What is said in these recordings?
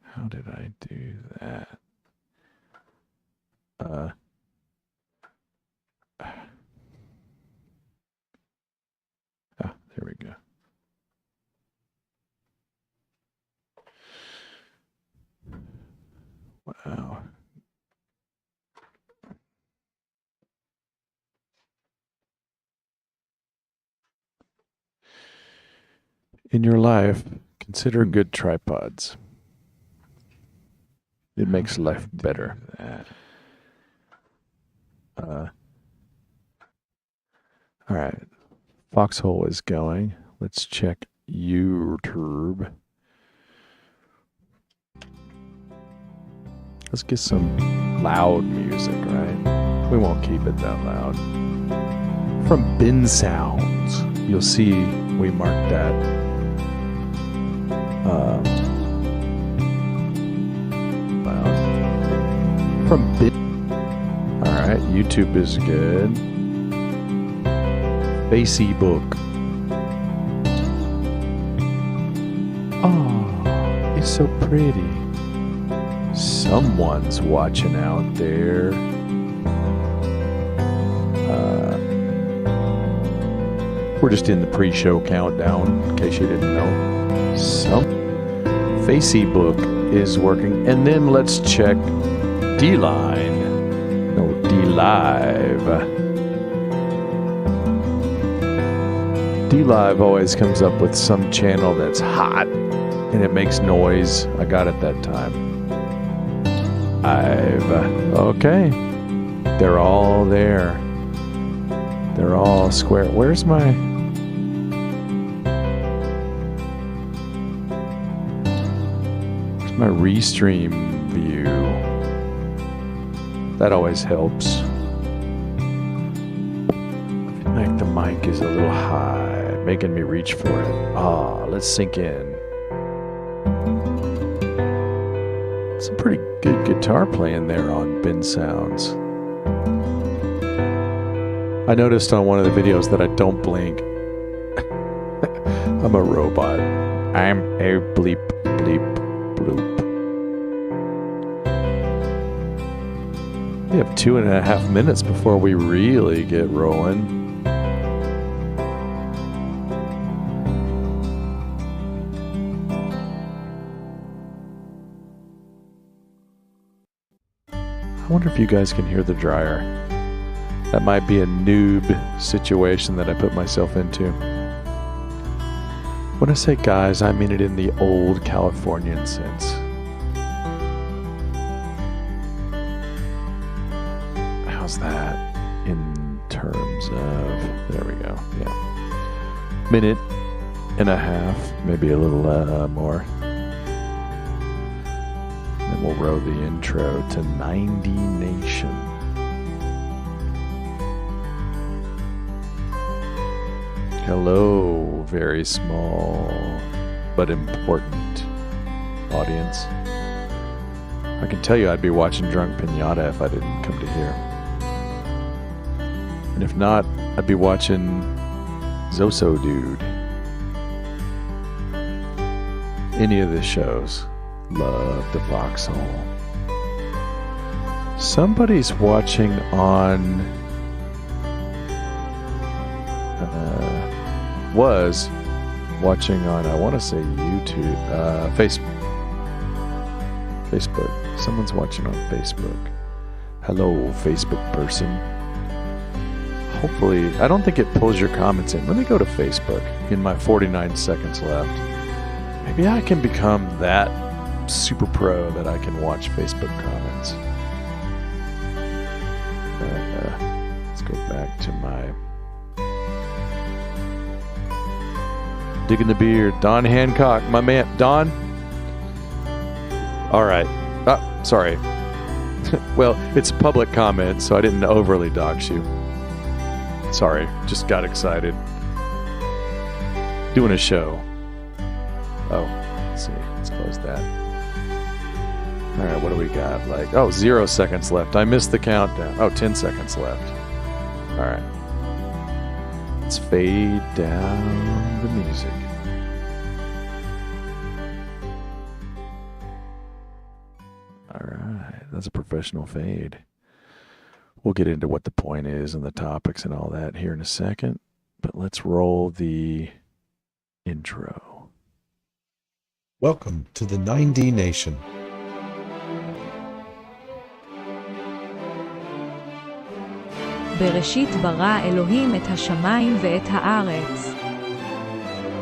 How did I do that? There we go. Wow. In your life, consider good tripods. It makes life better. All right. Foxhole is going. Let's check YouTube. Let's get some loud music, right? We won't keep it that loud. From Bin Sounds, you'll see we marked that. Loud. From Bin. All right, YouTube is good. Facebook. Oh, it's so pretty. Someone's watching out there. We're just in the pre-show countdown, in case you didn't know. Facebook is working. And then let's check D-Line. No, D-Live. D-Live always comes up with some channel that's hot and it makes noise. I got it that time. Okay. They're all there. They're all square. Where's my restream view? That always helps. I feel like the mic is a little high, making me reach for it. Let's sink in. Some pretty good guitar playing there on Bin Sounds. I noticed on one of the videos that I don't blink. I'm a robot. I'm a bleep, bleep, bloop. We have 2.5 minutes before we really get rolling. I wonder if you guys can hear the dryer. That might be a noob situation that I put myself into. When I say guys, I mean it in the old Californian sense. How's that in terms of... There we go, yeah. 1.5 minutes, maybe a little more. Then we'll roll the intro to 9dNation. Hello, very small but important audience. I can tell you I'd be watching Drunk Pinata if I didn't come to here. And if not, I'd be watching Zoso Dude. Any of the shows. Love the Foxhole. Somebody's watching on... was watching on, I want to say YouTube, Facebook. Someone's watching on Facebook. Hello, Facebook person. Hopefully, I don't think it pulls your comments in. Let me go to Facebook in my 49 seconds left. Maybe I can become that super pro that I can watch Facebook comments. Let's go back to my digging the beard. Don Hancock, my man. Don? All right. Sorry. Well, it's public comment, so I didn't overly dox you. Sorry, just got excited. Doing a show. Oh, let's see. Let's close that. All right, what do we got? 0 seconds left. I missed the countdown. 10 seconds left. All right. Let's fade down the music. was a professional fade. We'll get into what the point is and the topics and all that here in a second, but let's roll the intro. Welcome to the 9dNation. בראשית ברא אלוהים את השמיים ואת הארץ.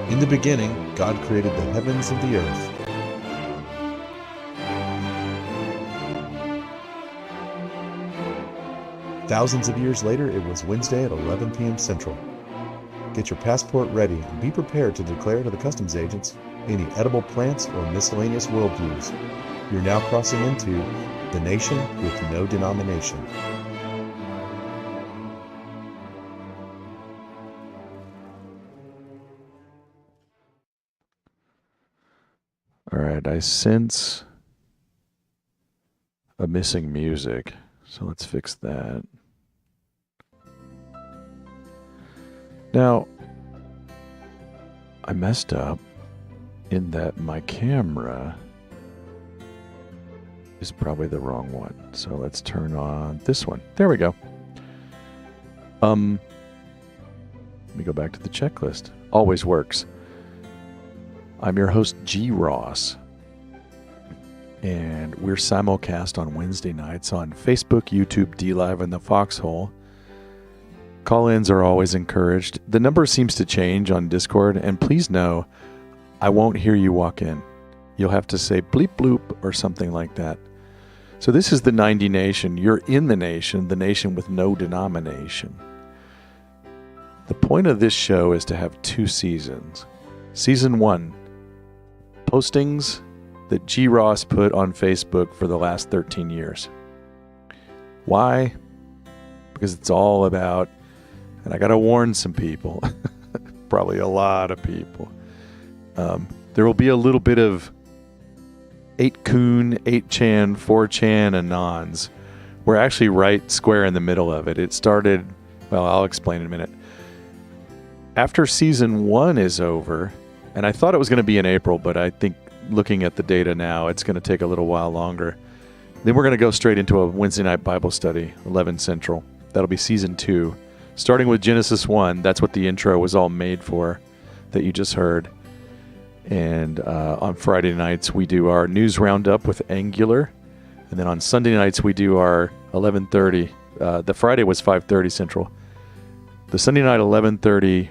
In the beginning, God created the heavens and the earth. Thousands of years later, it was Wednesday at 11 p.m. Central. Get your passport ready and be prepared to declare to the customs agents any edible plants or miscellaneous worldviews. You're now crossing into the nation with no denomination. All right, I sense a missing music, so let's fix that. Now, I messed up in that my camera is probably the wrong one. So let's turn on this one. There we go. Let me go back to the checklist. Always works. I'm your host, G. Ross, and we're simulcast on Wednesday nights on Facebook, YouTube, DLive, and the Foxhole. Call-ins are always encouraged. The number seems to change on Discord, and please know, I won't hear you walk in. You'll have to say bleep bloop or something like that. So this is the 9dNation. You're in the nation with no denomination. The point of this show is to have 2 seasons. Season 1, postings that G. Ross put on Facebook for the last 13 years. Why? Because it's all about, and I got to warn some people, probably a lot of people. There will be a little bit of 8kun, 8chan, 4chan, and nons. We're actually right square in the middle of it. It started, well, I'll explain in a minute. After season 1 is over, and I thought it was going to be in April, but I think looking at the data now, it's going to take a little while longer. Then we're going to go straight into a Wednesday night Bible study, 11 Central. That'll be season 2. Starting with Genesis 1, that's what the intro was all made for that you just heard. And on Friday nights, we do our news roundup with Angular. And then on Sunday nights, we do our 11:30. The Friday was 5:30 Central. The Sunday night, 11:30.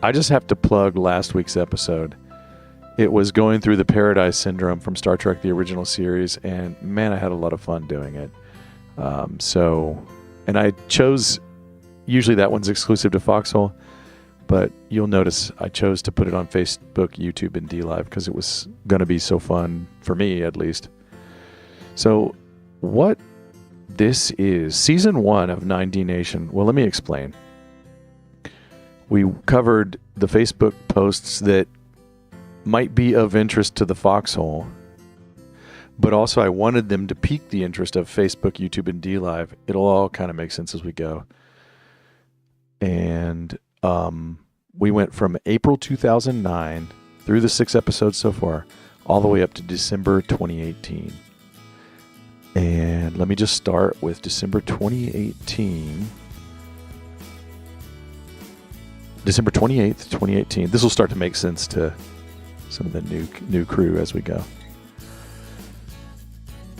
I just have to plug last week's episode. It was going through the Paradise Syndrome from Star Trek, the original series. And man, I had a lot of fun doing it. And I chose, usually that one's exclusive to Foxhole. But you'll notice I chose to put it on Facebook, YouTube, and DLive because it was going to be so fun, for me at least. So what this is, Season 1 of 9dNation, well, let me explain. We covered the Facebook posts that might be of interest to the Foxhole, but also I wanted them to pique the interest of Facebook, YouTube, and DLive. It'll all kind of make sense as we go. And we went from April 2009 through the 6 episodes so far, all the way up to December 2018. And let me just start with December 2018. December 28th, 2018. This will start to make sense to some of the new crew as we go.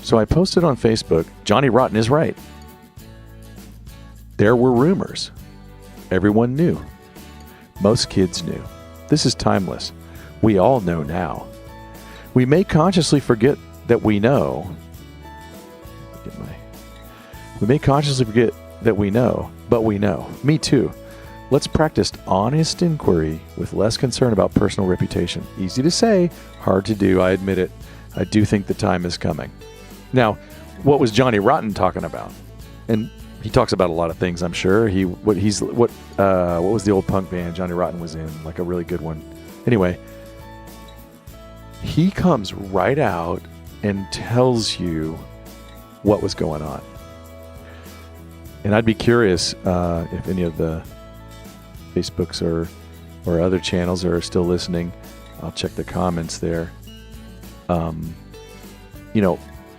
So I posted on Facebook, Johnny Rotten is right. There were rumors. Everyone knew. Most kids knew. This is timeless. We all know now. We may consciously forget that we know. We may consciously forget that we know, but we know. Me too. Let's practice honest inquiry with less concern about personal reputation. Easy to say, hard to do, I admit it. I do think the time is coming. Now, what was Johnny Rotten talking about? And he talks about a lot of things, I'm sure. What was the old punk band Johnny Rotten was in? Like a really good one. Anyway, he comes right out and tells you what was going on. And I'd be curious if any of the Facebooks or other channels are still listening. I'll check the comments there.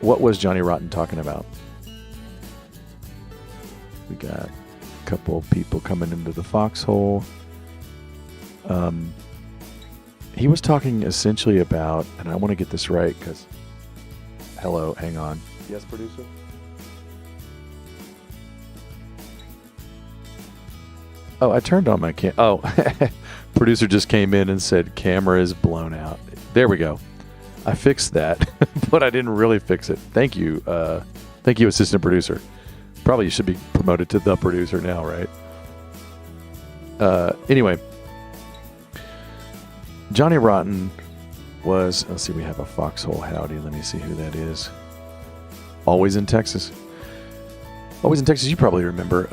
what was Johnny Rotten talking about? We got a couple people coming into the foxhole. He was talking essentially about, and I want to get this right because, hello, hang on. Yes, producer? Oh, I turned on my producer just came in and said camera is blown out. There we go. I fixed that, but I didn't really fix it. Thank you, assistant producer. Probably you should be promoted to the producer now, right? Anyway, Johnny Rotten was, let's see, we have a foxhole howdy. Let me see who that is. Always in Texas. You probably remember.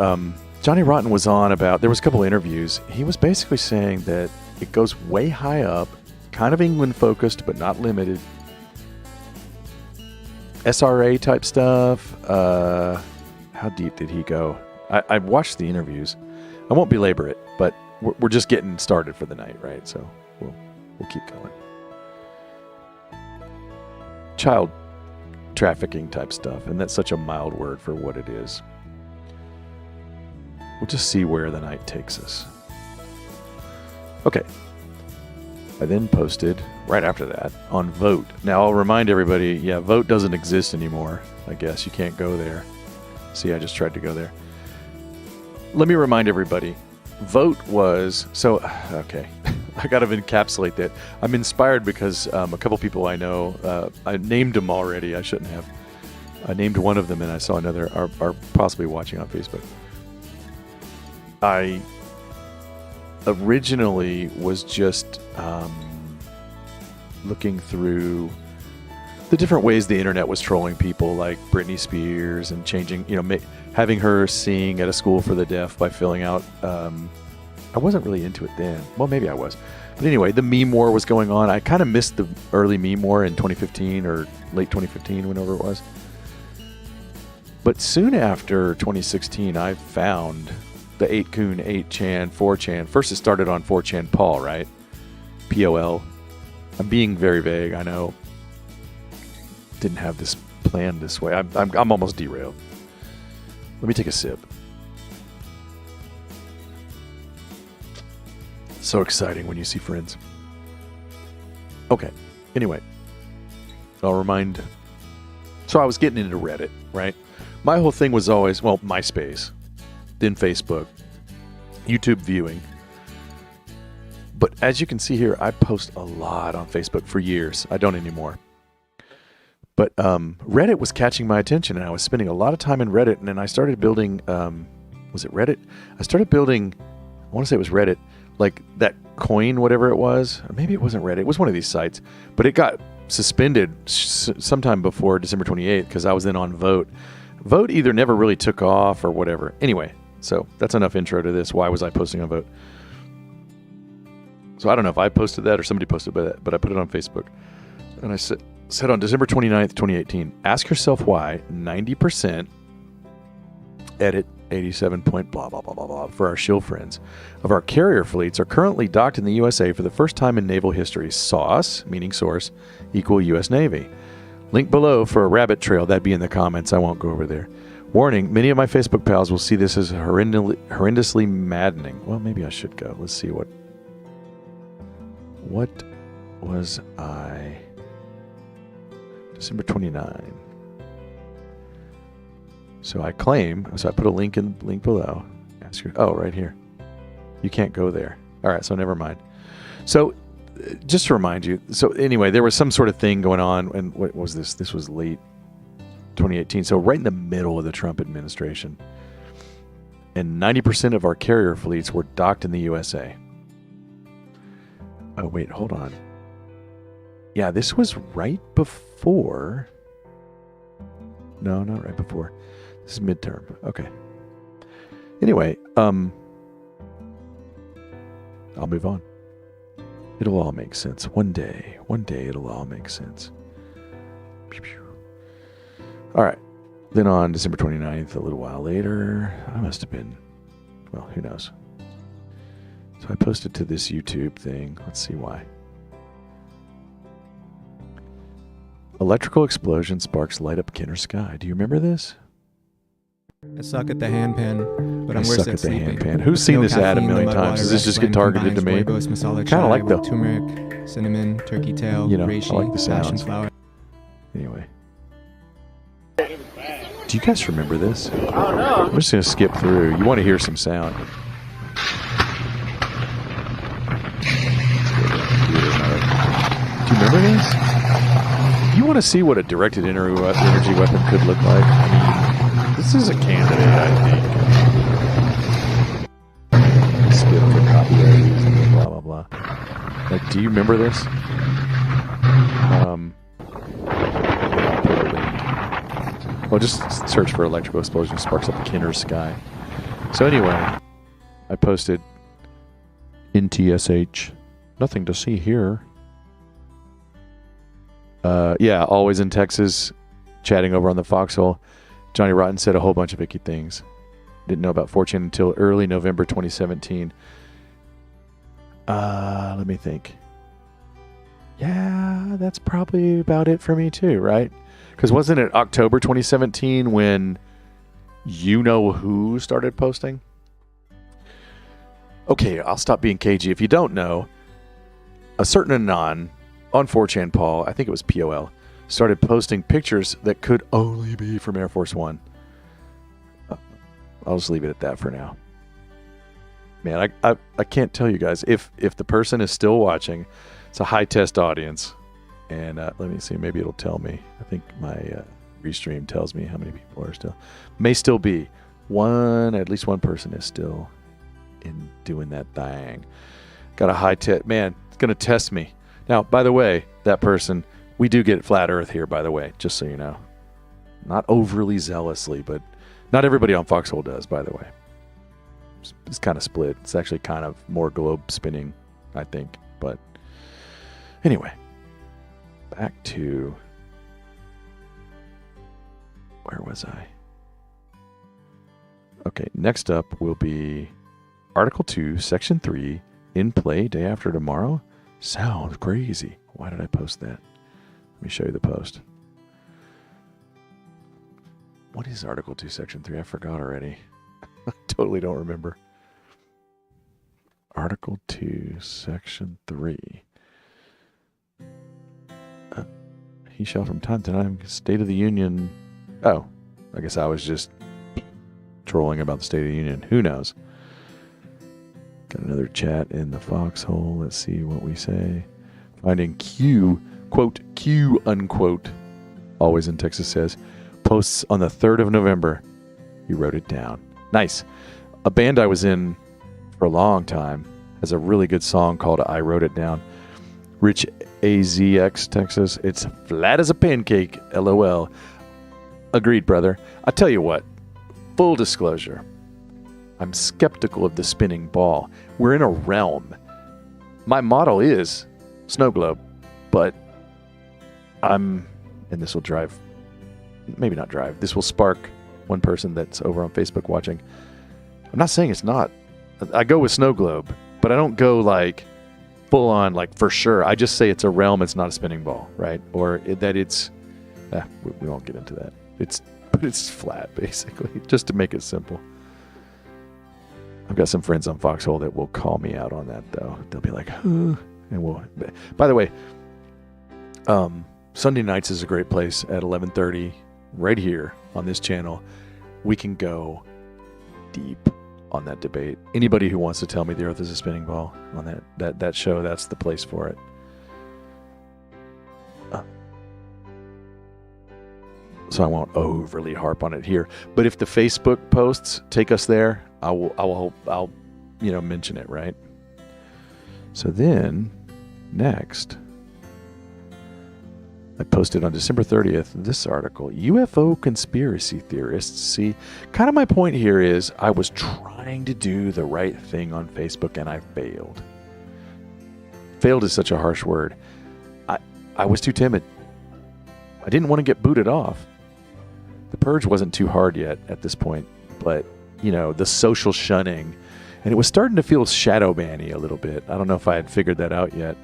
Johnny Rotten was on about, there was a couple interviews. He was basically saying that it goes way high up, kind of England focused, but not limited. SRA type stuff. How deep did he go? I watched the interviews. I won't belabor it, but we're just getting started for the night, right? So we'll keep going. Child trafficking type stuff, and that's such a mild word for what it is. We'll just see where the night takes us. Okay. I then posted, right after that, on Vote. Now, I'll remind everybody, yeah, Vote doesn't exist anymore. I guess you can't go there. See, I just tried to go there. Let me remind everybody, Vote was, okay, I got to encapsulate that. I'm inspired because a couple people I know, I named them already. I shouldn't have. I named one of them, and I saw another are possibly watching on Facebook. I originally was just looking through the different ways the internet was trolling people, like Britney Spears, and changing, having her sing at a school for the deaf by filling out. I wasn't really into it then. Well, maybe I was. But anyway, the meme war was going on. I kind of missed the early meme war in 2015 or late 2015, whenever it was. But soon after 2016, I found the 8kun, 8chan, 4chan. First it started on 4chan Paul, right? POL. I'm being very vague, I know. Didn't have this planned this way. I'm almost derailed. Let me take a sip. So exciting when you see friends. Okay, anyway. I'll remind. So I was getting into Reddit, right? My whole thing was always, MySpace. Then Facebook, YouTube viewing. But as you can see here, I post a lot on Facebook for years. I don't anymore. But Reddit was catching my attention, and I was spending a lot of time in Reddit. And then I started building, was it Reddit? I started building, I want to say it was Reddit, like that coin, whatever it was. Or maybe it wasn't Reddit. It was one of these sites. But it got suspended sometime before December 28th because I was then on Vote. Vote either never really took off or whatever. Anyway, so that's enough intro to this. Why was I posting on Vote? So I don't know if I posted that or somebody posted that, but I put it on Facebook. And I said on December 29th, 2018, ask yourself why 90% edit 87 point blah, blah, blah, blah, blah for our shill friends of our carrier fleets are currently docked in the USA for the first time in naval history. SOS, meaning source, equal U.S. Navy. Link below for a rabbit trail. That'd be in the comments. I won't go over there. Warning, many of my Facebook pals will see this as horrendously maddening. Well, maybe I should go. Let's see what was I? December 29. So I put a link below. Right here. You can't go there. All right, so never mind. So just to remind you, so anyway, there was some sort of thing going on, and what was this? This was late 2018, so right in the middle of the Trump administration. And 90% of our carrier fleets were docked in the USA. Oh, wait, hold on. Yeah, this was right before. No, not right before. This is midterm. Okay. Anyway, I'll move on. It'll all make sense. One day it'll all make sense. Pew, pew. All right. Then on December 29th, a little while later, I must have been, well, who knows. So I posted to this YouTube thing. Let's see why. Electrical explosion sparks light up Kenner sky. Do you remember this? I suck at the handpan, but I'm I worse suck at at the sleeping. handpan. Who's seen No this ad a caffeine, million mud times? water, Does this just get blend targeted to me? combines rooibos, masala Kinda chai like with the- turmeric, cinnamon, turkey tail, You know, I reishi, like the passion sounds. flower. Anyway. Do you guys remember this? I don't know. I'm just going to skip through. You want to hear some sound. Do you remember this? You want to see what a directed energy weapon could look like? I mean, this is a candidate, I think. Skip for copyright reasons, blah, blah, blah. Like, do you remember this? Well, just search for electrical explosion sparks up the Kenner sky. So anyway, I posted NTSH. Nothing to see here. Yeah, always in Texas, chatting over on the Foxhole. Johnny Rotten said a whole bunch of icky things. Didn't know about 4chan until early November 2017. Let me think. Yeah, that's probably about it for me too, right? Because wasn't it October 2017 when you know who started posting? Okay, I'll stop being cagey. If you don't know, a certain Anon on 4chan, Paul, I think it was POL, started posting pictures that could only be from Air Force One. I'll just leave it at that for now. Man, I can't tell you guys. If the person is still watching, it's a high-test audience. And let me see, maybe it'll tell me. I think my restream tells me how many people are still. May still be. At least one person is still in doing that thing. Got a high-test. Man, it's going to test me. Now, by the way, that person, we do get flat earth here, by the way, just so you know. Not overly zealously, but not everybody on Foxhole does, by the way. It's kind of split. It's actually kind of more globe spinning, I think. But anyway, back to, where was I? Okay, next up will be Article 2, Section 3, in play day after tomorrow. Sounds crazy. Why did I post that? Let me show you the post. What is Article 2, Section 3? I forgot already. I totally don't remember. Article 2, Section 3. He shall from time to time State of the Union. Oh, I guess I was just trolling about the State of the Union. Who knows? Got another chat in the Foxhole. Let's see what we say. Finding Q, quote, Q, unquote, always in Texas says, posts on the 3rd of November. He wrote it down. Nice. A band I was in for a long time has a really good song called I Wrote It Down. Rich AZX, Texas. It's flat as a pancake, LOL. Agreed, brother. I tell you what, full disclosure, I'm skeptical of the spinning ball. We're in a realm. My model is snow globe, but and this will drive, maybe not drive, this will spark one person that's over on Facebook watching. I'm not saying it's not. I go with snow globe, but I don't go like full on, like for sure. I just say it's a realm, it's not a spinning ball, right? Or that it's, we won't get into that. But it's flat, basically, just to make it simple. I've got some friends on Foxhole that will call me out on that, though. They'll be like, huh. And we'll. By the way, Sunday nights is a great place at 11:30, right here on this channel. We can go deep on that debate. Anybody who wants to tell me the Earth is a spinning ball on that show, that's the place for it. So I won't overly harp on it here. But if the Facebook posts take us there, I'll mention it, right? So then, next, I posted on December 30th this article, UFO conspiracy theorists. See, kind of my point here is I was trying to do the right thing on Facebook and I failed. Failed is such a harsh word. I was too timid. I didn't want to get booted off. The purge wasn't too hard yet at this point, but, the social shunning, and it was starting to feel shadow banny a little bit. I don't know if I had figured that out yet.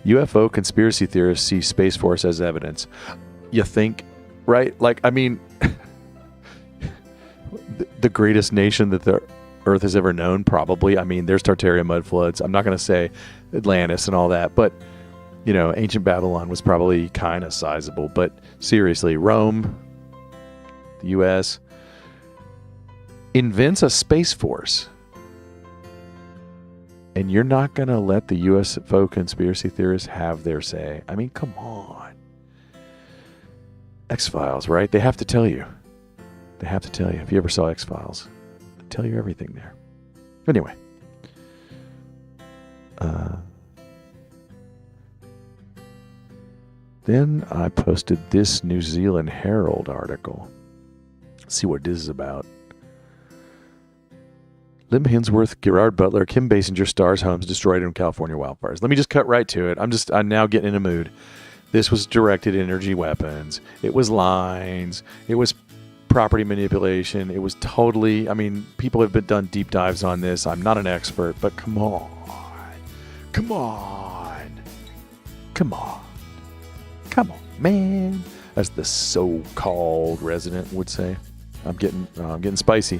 UFO conspiracy theorists see Space Force as evidence. You think, right? Like, I mean, the greatest nation that the Earth has ever known, probably. I mean, there's Tartaria mud floods. I'm not going to say Atlantis and all that, but, you know, ancient Babylon was probably kind of sizable. But seriously, Rome, the U.S., invents a Space Force. And you're not going to let the UFO conspiracy theorists have their say. I mean, come on. X-Files, right? They have to tell you. They have to tell you. If you ever saw X-Files, they tell you everything there. Anyway. Then I posted this New Zealand Herald article. Let's see what this is about. Lim Hemsworth, Gerard Butler, Kim Basinger stars homes destroyed in California wildfires. Let me just cut right to it. I'm now getting in a mood. This was directed energy weapons. It was lines. It was property manipulation. It was totally, I mean, people have done deep dives on this. I'm not an expert, but come on. Come on. Come on. Come on, man. As the so-called resident would say. I'm getting spicy.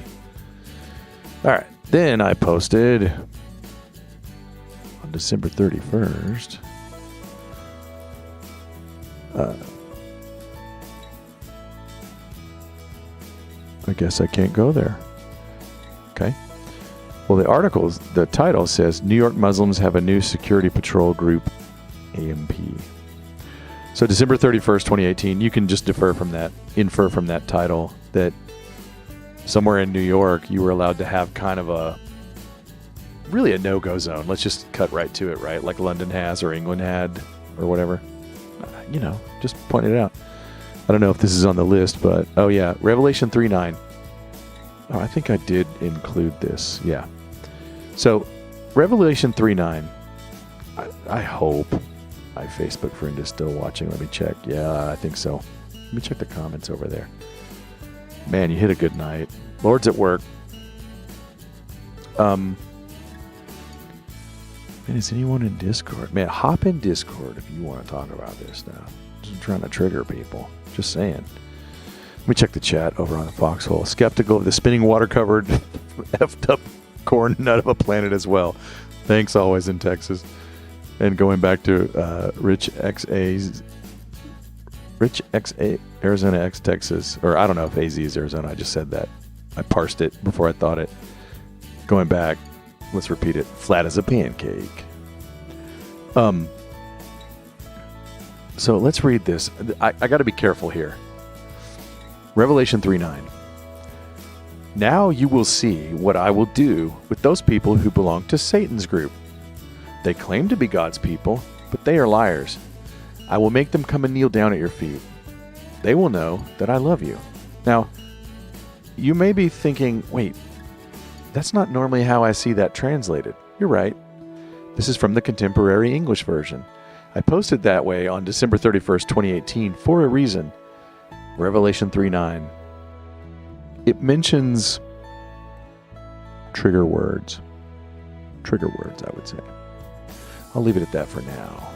All right. Then I posted on December 31st. I guess I can't go there. Okay. Well, the title says New York Muslims have a new security patrol group, AMP. So December 31st, 2018, you can just infer from that title that somewhere in New York, you were allowed to have kind of really a no-go zone. Let's just cut right to it, right? Like London has or England had or whatever. You know, just pointed it out. I don't know if this is on the list, but, oh yeah, Revelation 3:9. Oh, I think I did include this. Yeah. So, Revelation 3:9. I hope my Facebook friend is still watching. Let me check. Yeah, I think so. Let me check the comments over there. Man, you hit a good night. Lord's at work. Man, is anyone in Discord? Man, hop in Discord if you want to talk about this stuff. Just trying to trigger people. Just saying. Let me check the chat over on the Foxhole. Skeptical of the spinning water-covered effed up corn nut of a planet as well. Thanks always in Texas. And going back to Rich XA, Arizona X Texas, or I don't know if AZ is Arizona. I just said that. I parsed it before I thought it. Going back, let's repeat it. Flat as a pancake. So let's read this. I got to be careful here. Revelation 3:9. Now you will see what I will do with those people who belong to Satan's group. They claim to be God's people, but they are liars. I will make them come and kneel down at your feet. They will know that I love you. Now, you may be thinking, wait, that's not normally how I see that translated. You're right. This is from the Contemporary English Version. I posted that way on December 31st, 2018 for a reason. Revelation 3:9. It mentions trigger words. Trigger words, I would say. I'll leave it at that for now.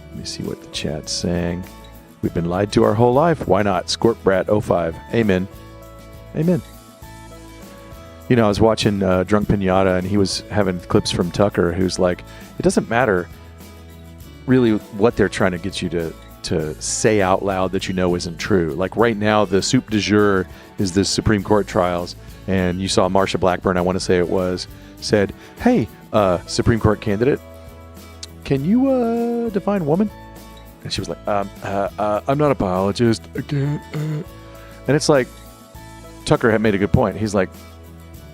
Let me see what the chat's saying. We've been lied to our whole life. Why not? Scorpbrat05. Amen. Amen. You know, I was watching Drunk Pinata, and he was having clips from Tucker, who's like, it doesn't matter really what they're trying to get you to say out loud that you know isn't true. Like right now, the soup du jour is the Supreme Court trials, and you saw Marsha Blackburn, I want to say it was, said, hey, Supreme Court candidate, can you define woman? And she was like, I'm not a biologist. I can't. And it's like, Tucker had made a good point. He's like,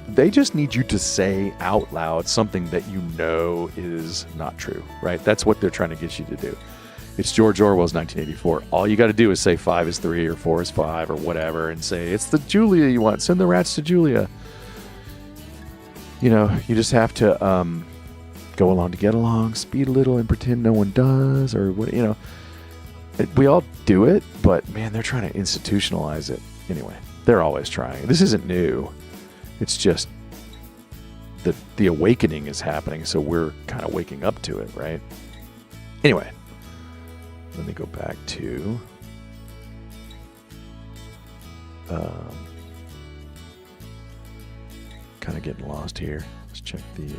they just need you to say out loud something that you know is not true, right? That's what they're trying to get you to do. It's George Orwell's 1984. All you got to do is say 5 is 3 or 4 is 5 or whatever and say, it's the Julia you want. Send the rats to Julia. You know, you just have to go along to get along, speed a little and pretend no one does, or what, you know. We all do it, but man, they're trying to institutionalize it. Anyway, they're always trying. This isn't new. It's just the awakening is happening, so we're kind of waking up to it, right? Anyway, let me go back to kind of getting lost here. Let's check the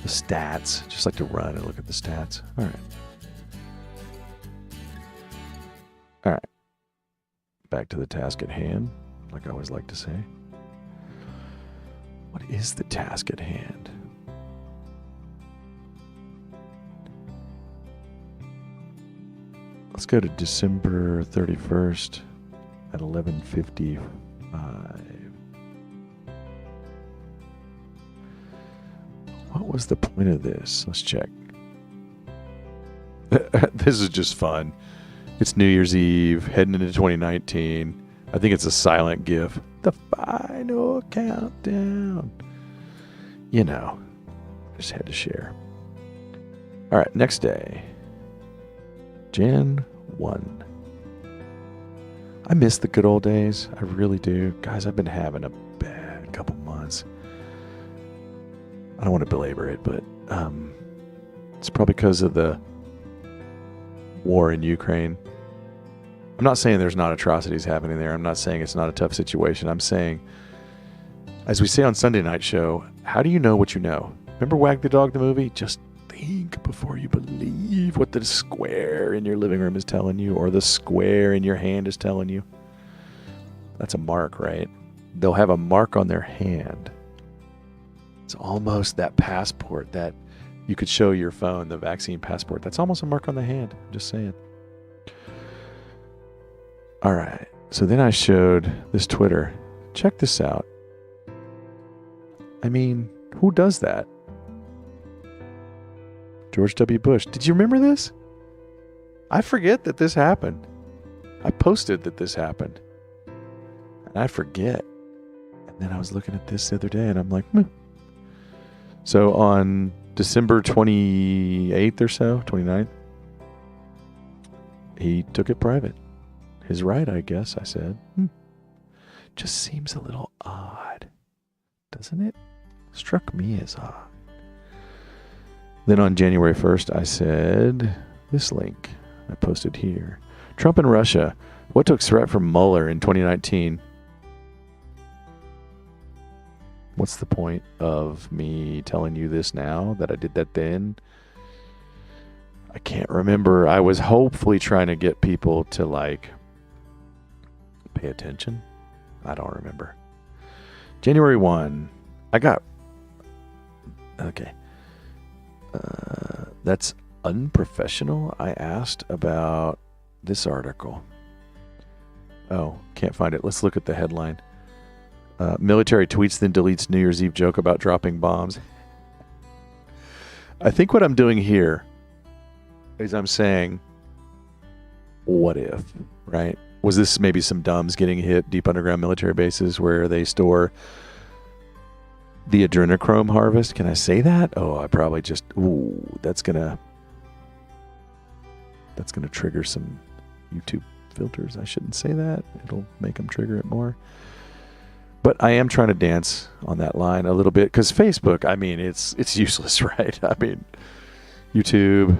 stats. Just like to run and look at the stats. All right. All right. Back to the task at hand, like I always like to say. What is the task at hand? Let's go to December 31st at 11:55. What was the point of this? Let's check. This is just fun. It's New Year's Eve, heading into 2019. I think it's a silent GIF. The final countdown. You know, just had to share. All right, next day. Jan 1. I miss the good old days. I really do. Guys, I've been having a bad couple months. I don't want to belabor it, but it's probably because of the war in Ukraine. I'm not saying there's not atrocities happening there. I'm not saying it's not a tough situation. I'm saying, as we say on Sunday Night Show, how do you know what you know? Remember Wag the Dog, the movie? Just think before you believe what the square in your living room is telling you or the square in your hand is telling you. That's a mark, right? They'll have a mark on their hand. It's almost that passport that you could show your phone, the vaccine passport. That's almost a mark on the hand. I'm just saying. All right. So then I showed this Twitter. Check this out. I mean, who does that? George W. Bush. Did you remember this? I forget that this happened. I posted that this happened. And I forget. And then I was looking at this the other day and I'm like, So on December 28th or so, 29th, he took it private. His right, I guess, I said. Just seems a little odd, doesn't it? Struck me as odd. Then on January 1st, I said this link I posted here. Trump and Russia. What took threat from Mueller in 2019? What's the point of me telling you this now that I did that then? I can't remember. I was hopefully trying to get people to pay attention. I don't remember. January 1. Okay. That's unprofessional. I asked about this article. Oh, can't find it. Let's look at the headline. Military tweets then deletes New Year's Eve joke about dropping bombs. I think what I'm doing here is I'm saying, what if, right? Was this maybe some dumbs getting hit deep underground military bases where they store the adrenochrome harvest? Can I say that? Oh, I probably just, that's gonna trigger some YouTube filters. I shouldn't say that. It'll make them trigger it more. But I am trying to dance on that line a little bit because Facebook, I mean, it's useless, right? I mean, YouTube,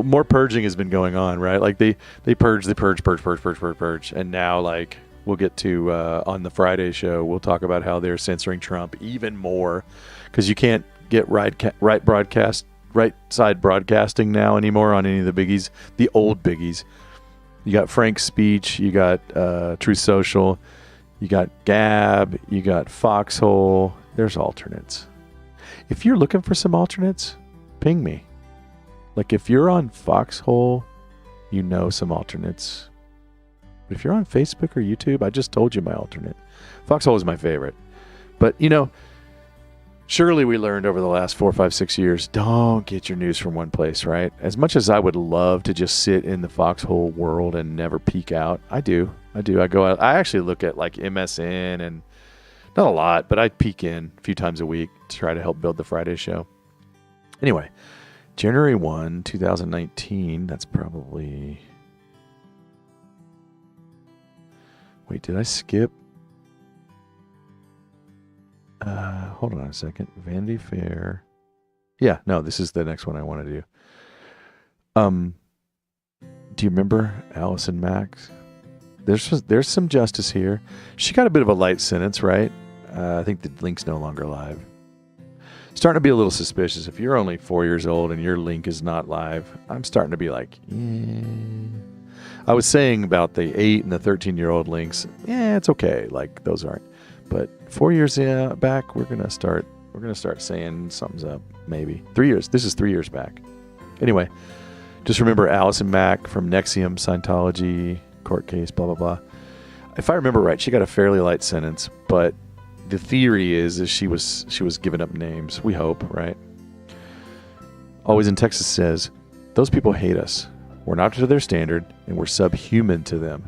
more purging has been going on, right? Like they purge, and now we'll get to on the Friday show, we'll talk about how they're censoring Trump even more because you can't get right side broadcasting now anymore on any of the biggies, the old biggies. You got Frank's Speech, you got Truth Social. You got Gab, you got Foxhole. There's alternates. If you're looking for some alternates, ping me. If you're on Foxhole, you know some alternates. But if you're on Facebook or YouTube, I just told you my alternate. Foxhole is my favorite. But, surely we learned over the last 4, 5, 6 years, don't get your news from one place, right? As much as I would love to just sit in the Foxhole world and never peek out, I do. I go out. I actually look at MSN and not a lot, but I peek in a few times a week to try to help build the Friday show. Anyway, January 1, 2019, that's probably... Wait, did I skip? Hold on a second. Vanity Fair. Yeah, no, this is the next one I want to do. Do you remember Allison Mack? There's some justice here. She got a bit of a light sentence, right? I think the link's no longer live. Starting to be a little suspicious. If you're only 4 years old and your link is not live, I'm starting to be like, yeah. I was saying about the 8 and the 13-year-old links, it's okay. Like those aren't. But 4 years back, we're gonna start saying something's up. Maybe 3 years. This is 3 years back. Anyway, just remember Allison Mack from Nexium, Scientology, court case, blah blah blah. If I remember right, she got a fairly light sentence, but the theory is she was giving up names. We hope, right? Always in Texas says, those people hate us. We're not to their standard, and we're subhuman to them.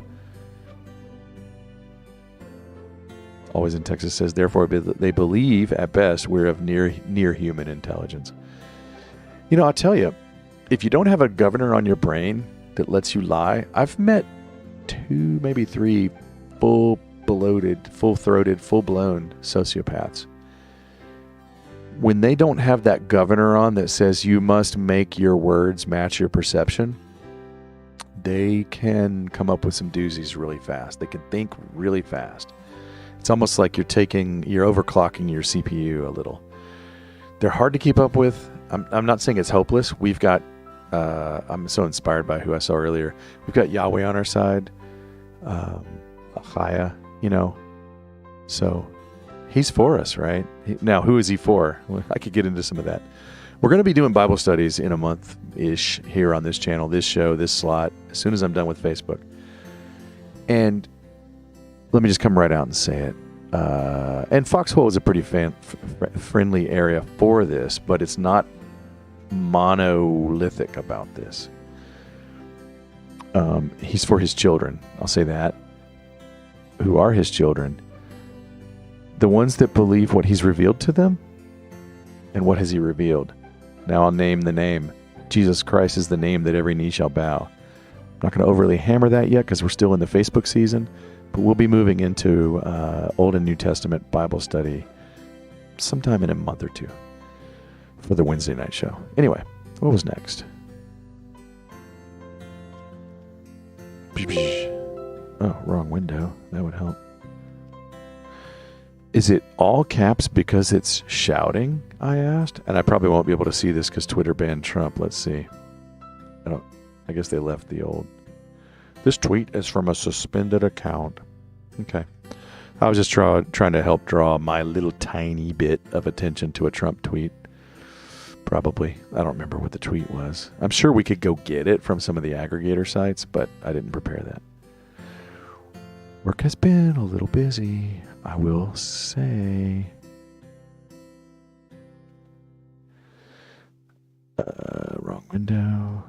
Always in Texas says, therefore, they believe at best we're of near human intelligence. You know, I'll tell you, if you don't have a governor on your brain that lets you lie, I've met 2, maybe 3 full-blown sociopaths. When they don't have that governor on that says you must make your words match your perception, they can come up with some doozies really fast. They can think really fast. It's almost like you're overclocking your CPU a little. They're hard to keep up with. I'm not saying it's hopeless. We've got, I'm so inspired by who I saw earlier. We've got Yahweh on our side, Achaya, so he's for us, right? Now, who is he for? Well, I could get into some of that. We're going to be doing Bible studies in a month-ish here on this channel, this show, this slot, as soon as I'm done with Facebook. And let me just come right out and say it. And Foxhole is a pretty friendly area for this, but it's not monolithic about this. He's for his children. I'll say that. Who are his children? The ones that believe what he's revealed to them. And what has he revealed? Now I'll name the name. Jesus Christ is the name that every knee shall bow. I'm not going to overly hammer that yet because we're still in the Facebook season, but we'll be moving into Old and New Testament Bible study sometime in a month or two for the Wednesday night show. Anyway, what was next? Oh, wrong window. That would help. Is it all caps because it's shouting? I asked. And I probably won't be able to see this because Twitter banned Trump. Let's see. I guess they left the old. This tweet is from a suspended account. Okay. I was just trying to help draw my little tiny bit of attention to a Trump tweet. Probably. I don't remember what the tweet was. I'm sure we could go get it from some of the aggregator sites, but I didn't prepare that. Work has been a little busy, I will say. Wrong window.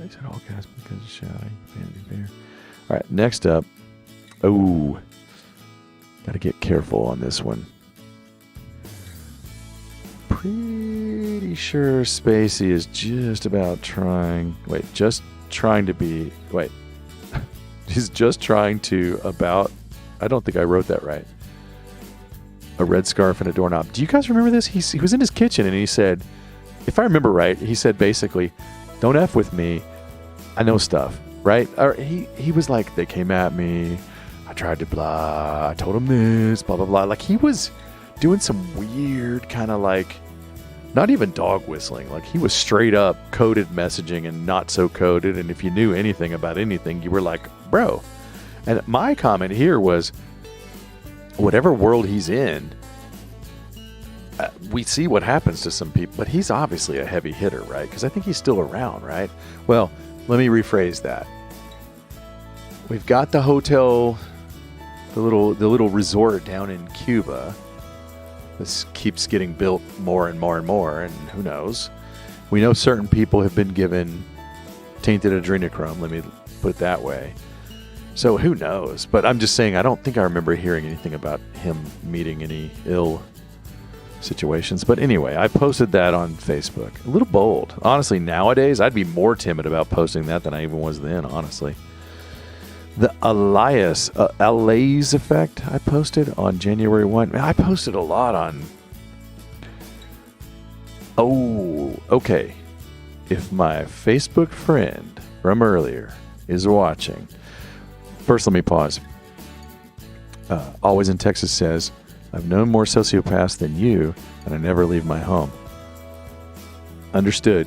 Is it all cast because of shouting? Vanity Fair. All right, next up. Oh, gotta get careful on this one. Pretty sure Spacey is just trying to I don't think I wrote that right. A red scarf and a doorknob. Do you guys remember this? He was in his kitchen and he said, if I remember right, he said basically, don't F with me. I know stuff, right? Or he was like, they came at me. I tried to blah. I told him this, blah, blah, blah. Like he was doing some weird kind of like, not even dog whistling. Like he was straight up coded messaging and not so coded. And if you knew anything about anything, you were like, bro. And my comment here was, whatever world he's in, we see what happens to some people, but he's obviously a heavy hitter, right? Because I think he's still around, right? Well, let me rephrase that. We've got the hotel, the little resort down in Cuba. This keeps getting built more and more and more, and who knows? We know certain people have been given tainted adrenochrome, let me put it that way. So who knows? But I'm just saying, I don't think I remember hearing anything about him meeting any ill situations. But anyway, I posted that on Facebook. A little bold. Honestly, nowadays, I'd be more timid about posting that than I even was then, honestly. The Elias effect I posted on January 1. Man, I posted a lot on... Oh, okay. if my Facebook friend from earlier is watching. First, let me pause. Always in Texas says, I've known more sociopaths than you, and I never leave my home. Understood.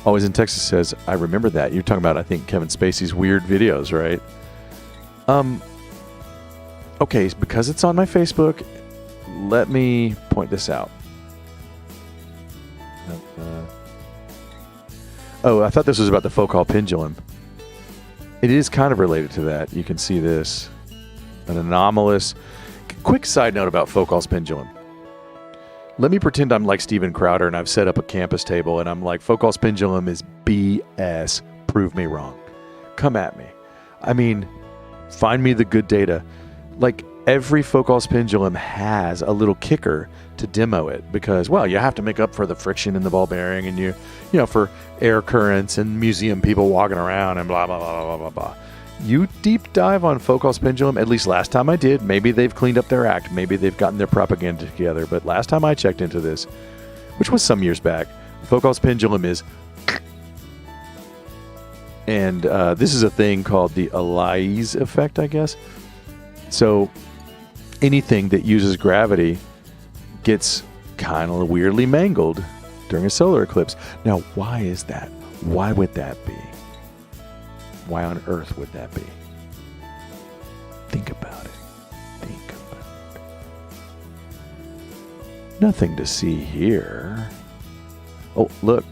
Always in Texas says, I remember that. You're talking about, I think, Kevin Spacey's weird videos, right? Okay, because it's on my Facebook, let me point this out. I thought this was about the Foucault pendulum. It is kind of related to that. You can see this. An anomalous... Quick side note about Foucault's pendulum. Let me pretend I'm like Steven Crowder and I've set up a campus table and I'm like, Foucault's pendulum is BS. Prove me wrong. Come at me. I mean, find me the good data. Like, every Foucault's pendulum has a little kicker to demo it because, well, you have to make up for the friction in the ball bearing and you know, for air currents and museum people walking around and blah, blah, blah, blah, blah, blah. You deep dive on Foucault's pendulum, at least last time I did. Maybe they've cleaned up their act. Maybe they've gotten their propaganda together. But last time I checked into this, which was some years back, Foucault's pendulum is... And this is a thing called the Elias effect, I guess. So anything that uses gravity gets kind of weirdly mangled during a solar eclipse. Now, why is that? Why would that be? Why on earth would that be? Think about it. Think about it. Nothing to see here. Oh, look.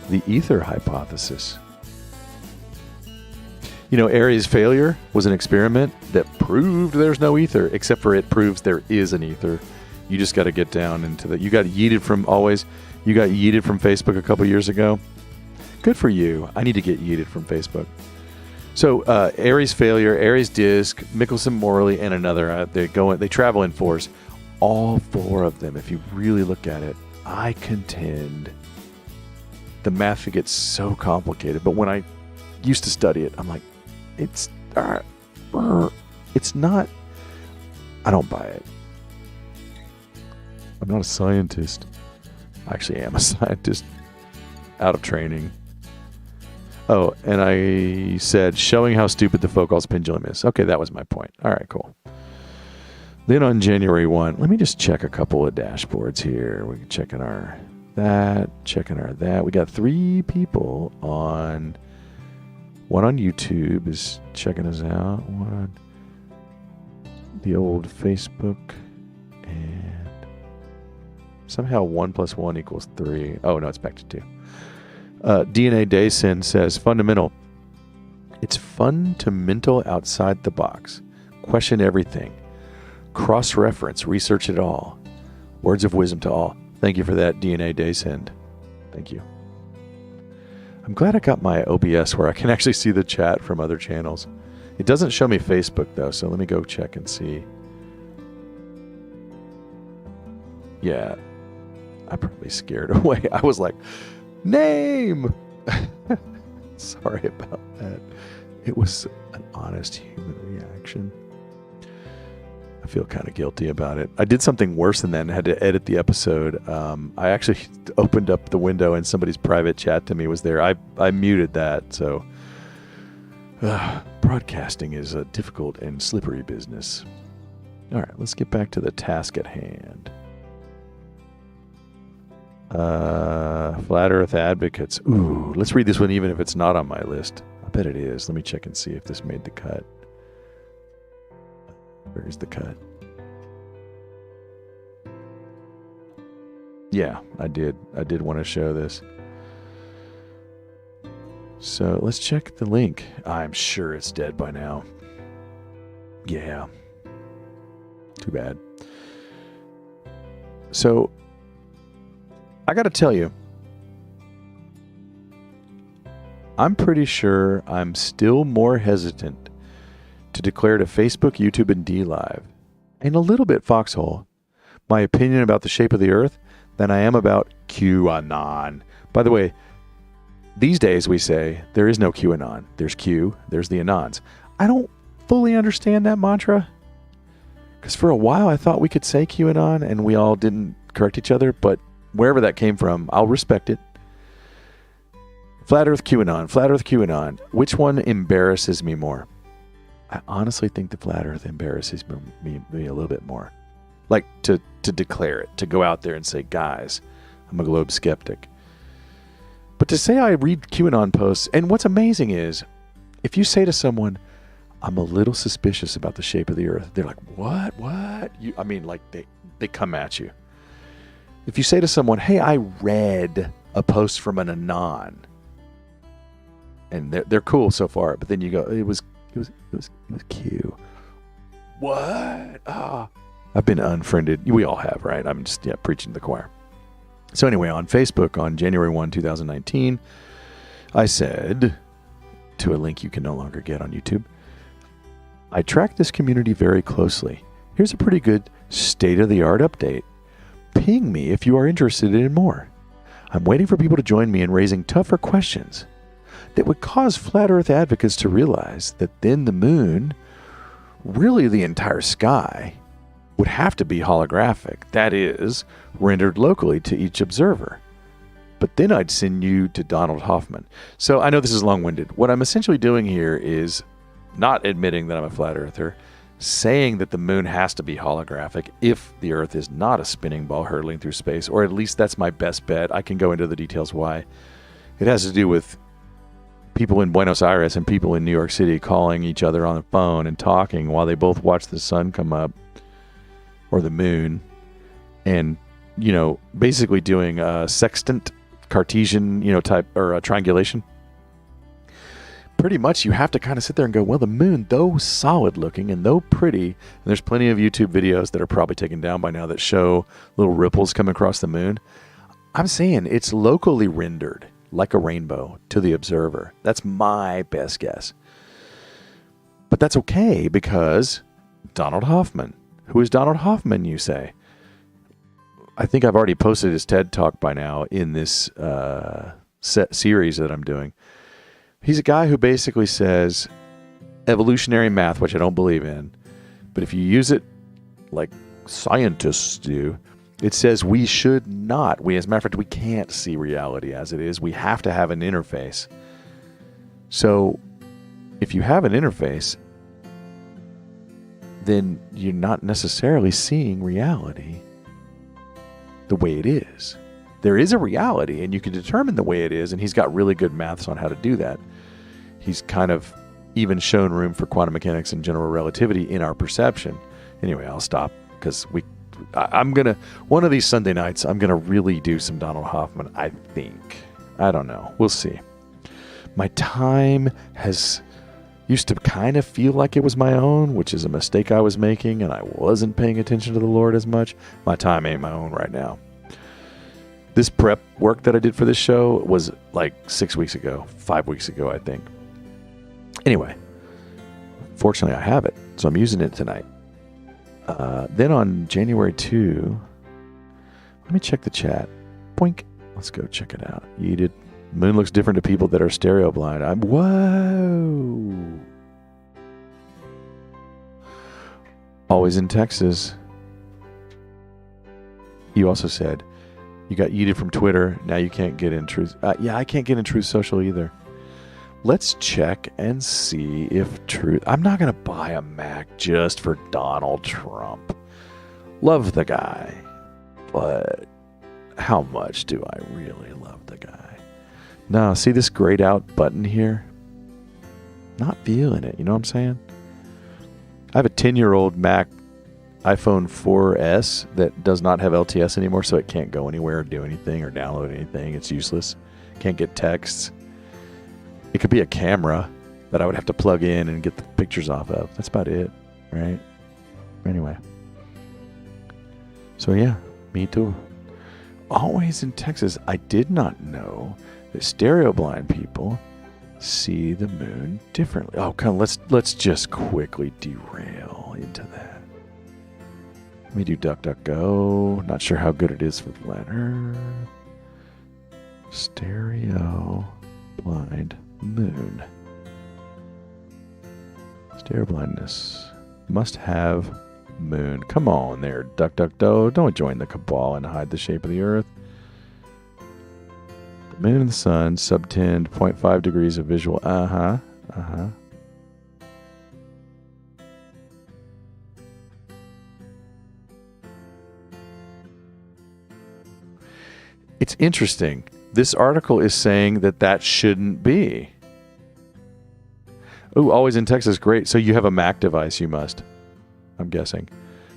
The ether hypothesis. You know, Airy's failure was an experiment that proved there's no ether, except for it proves there is an ether. You just got to get down into the... You got yeeted from Facebook a couple years ago. Good for you. I need to get yeeted from Facebook. So, Airy's failure, Airy's disc, Mickelson Morley, and another. They travel in force. All four of them, if you really look at it, I contend the math gets so complicated. But when I used to study it, I'm like, it's not. I don't buy it. I'm not a scientist. I actually am a scientist out of training. Oh, and I said showing how stupid the Foucault's pendulum is. Okay, that was my point. All right, cool. Then on January 1, let me just check a couple of dashboards here. We're checking our that. We got 3 people on... One on YouTube is checking us out. One on the old Facebook. And somehow 1 + 1 = 3. Oh, no, it's back to 2. DNA Dayson says, fundamental. It's fundamental outside the box. Question everything. Cross-reference. Research it all. Words of wisdom to all. Thank you for that, DNA Dayson. Thank you. I'm glad I got my OBS where I can actually see the chat from other channels. It doesn't show me Facebook, though, so let me go check and see. Yeah. I probably scared away. I was like... Name! Sorry about that. It was an honest human reaction. I feel kind of guilty about it. I did something worse than that and had to edit the episode. I actually opened up the window and somebody's private chat to me was there. I muted that, so... broadcasting is a difficult and slippery business. All right, let's get back to the task at hand. Flat Earth advocates. Ooh, let's read this one even if it's not on my list. I bet it is. Let me check and see if this made the cut. Where's the cut? Yeah, I did. I did want to show this. So let's check the link. I'm sure it's dead by now. Yeah. Too bad. So I got to tell you, I'm pretty sure I'm still more hesitant to declare to Facebook, YouTube, and DLive, and a little bit Foxhole, my opinion about the shape of the Earth than I am about QAnon. By the way, these days we say there is no QAnon. There's Q, there's the Anons. I don't fully understand that mantra, because for a while I thought we could say QAnon and we all didn't correct each other, but wherever that came from, I'll respect it. Flat Earth QAnon, Flat Earth QAnon. Which one embarrasses me more? I honestly think the Flat Earth embarrasses me a little bit more. Like to declare it, to go out there and say, guys, I'm a globe skeptic. But to say I read QAnon posts, and what's amazing is, if you say to someone, I'm a little suspicious about the shape of the earth, they're like, what? They come at you. If you say to someone, hey, I read a post from an Anon, and they're cool so far, but then you go, it was Q. What? I've been unfriended. We all have, right? I'm just preaching to the choir. So anyway, on Facebook on January 1, 2019, I said, to a link you can no longer get on YouTube, I track this community very closely. Here's a pretty good state-of-the-art update. Ping me if you are interested in more. I'm waiting for people to join me in raising tougher questions that would cause flat earth advocates to realize that then the moon, really the entire sky, would have to be holographic, that is, rendered locally to each observer. But then I'd send you to Donald Hoffman. So I know this is long-winded. What I'm essentially doing here is not admitting that I'm a flat earther, saying that the moon has to be holographic if the earth is not a spinning ball hurtling through space, or at least that's my best bet. I can go into the details why. It has to do with people in Buenos Aires and people in New York City calling each other on the phone and talking while they both watch the sun come up, or the moon, and, basically doing a sextant, Cartesian, type, or a triangulation. Pretty much you have to kind of sit there and go, well, the moon, though solid looking and though pretty, and there's plenty of YouTube videos that are probably taken down by now that show little ripples coming across the moon. I'm saying it's locally rendered like a rainbow to the observer. That's my best guess. But that's okay, because Donald Hoffman. Who is Donald Hoffman, you say? I think I've already posted his TED Talk by now in this series that I'm doing. He's a guy who basically says evolutionary math, which I don't believe in, but if you use it like scientists do, it says we should not. As a matter of fact, we can't see reality as it is. We have to have an interface. So if you have an interface, then you're not necessarily seeing reality the way it is. There is a reality, and you can determine the way it is, and he's got really good maths on how to do that. He's kind of even shown room for quantum mechanics and general relativity in our perception. Anyway, I'll stop, because I'm going to, one of these Sunday nights, I'm going to really do some Donald Hoffman, I think. I don't know. We'll see. My time used to kind of feel like it was my own, which is a mistake I was making, and I wasn't paying attention to the Lord as much. My time ain't my own right now. This prep work that I did for this show was like 5 weeks ago, I think. Anyway, fortunately I have it, so I'm using it tonight. Then on January 2, let me check the chat. Boink. Let's go check it out. Moon looks different to people that are stereo blind. Whoa. Always in Texas. You also said you got yeeted from Twitter. Now you can't get in Truth. Yeah, I can't get in Truth Social either. Let's check and see if Truth... I'm not going to buy a Mac just for Donald Trump. Love the guy. But how much do I really love the guy? No, see this grayed out button here? Not feeling it, you know what I'm saying? I have a 10-year-old Mac iPhone 4S that does not have LTS anymore, so it can't go anywhere or do anything or download anything. It's useless. Can't get texts. It could be a camera that I would have to plug in and get the pictures off of. That's about it, right? Anyway. So yeah, me too. Always in Texas. I did not know that stereo blind people see the moon differently. Oh, come on, let's just quickly derail into that. Let me do DuckDuckGo. Not sure how good it is for flat Earth. Stereo blind moon. Stereo blindness. Must have moon. Come on there, DuckDuckGo. Don't join the cabal and hide the shape of the Earth. Moon and the sun, subtend, 0.5 degrees of visual. It's interesting. This article is saying that that shouldn't be. Oh, always in Texas. Great. So you have a Mac device, you must. I'm guessing.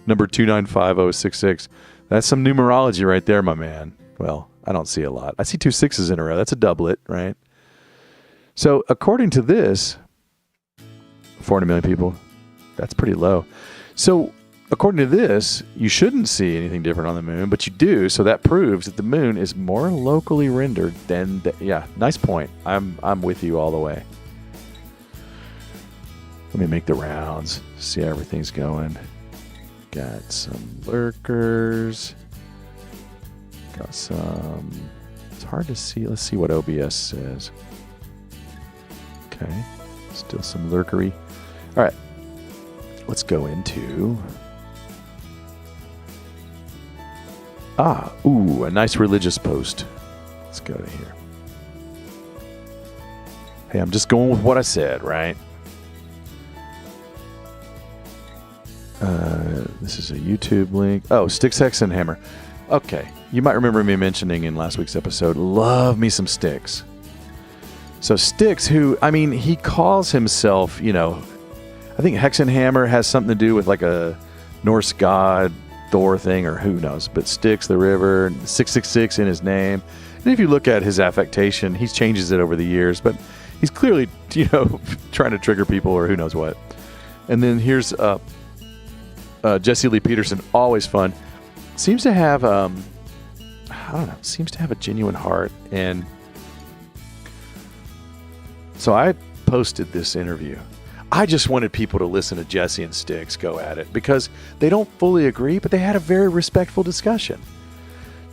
Number 2950066. That's some numerology right there, my man. Well, I don't see a lot. I see 2 6s in a row. That's a doublet, right? So according to this, 400 million people, that's pretty low. So according to this, you shouldn't see anything different on the moon, but you do. So that proves that the moon is more locally rendered than yeah, nice point. I'm with you all the way. Let me make the rounds, see how everything's going. Got some lurkers. Got some... It's hard to see. Let's see what OBS says. Okay. Still some lurkery. All right. Let's go into... a nice religious post. Let's go to here. Hey, I'm just going with what I said, right? This is a YouTube link. Oh, Styx, Hex, and Hammer. Okay. You might remember me mentioning in last week's episode, love me some Styx. So Styx, who, I mean, he calls himself, you know, I think Hex and Hammer has something to do with like a Norse god Thor thing, or who knows. But Styx, the river, 666 in his name. And if you look at his affectation, he changes it over the years, but he's clearly, you know, trying to trigger people or who knows what. And then here's Jesse Lee Peterson, always fun. Seems to have, I don't know, seems to have a genuine heart. And so I posted this interview. I just wanted people to listen to Jesse and Styx go at it because they don't fully agree, but they had a very respectful discussion.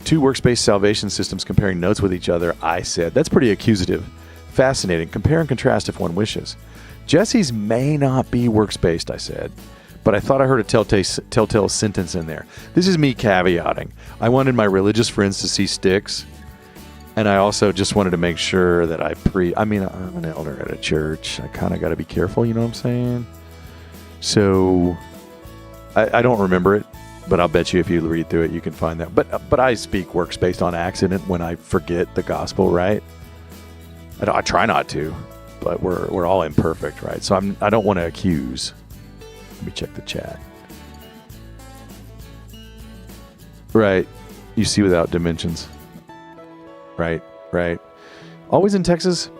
2 workspace salvation systems comparing notes with each other, I said. That's pretty accusative. Fascinating. Compare and contrast if one wishes. Jesse's may not be works-based, I said. But I thought I heard a telltale sentence in there. This is me caveating. I wanted my religious friends to see Styx, and I also just wanted to make sure that I'm an elder at a church. I kind of got to be careful, you know what I'm saying? So, I don't remember it, but I'll bet you if you read through it, you can find that. But I speak works based on accident when I forget the gospel, right? I try not to, but we're all imperfect, right? So I don't want to accuse. Let me check the chat. Right. You see without dimensions. Right. Always in Texas.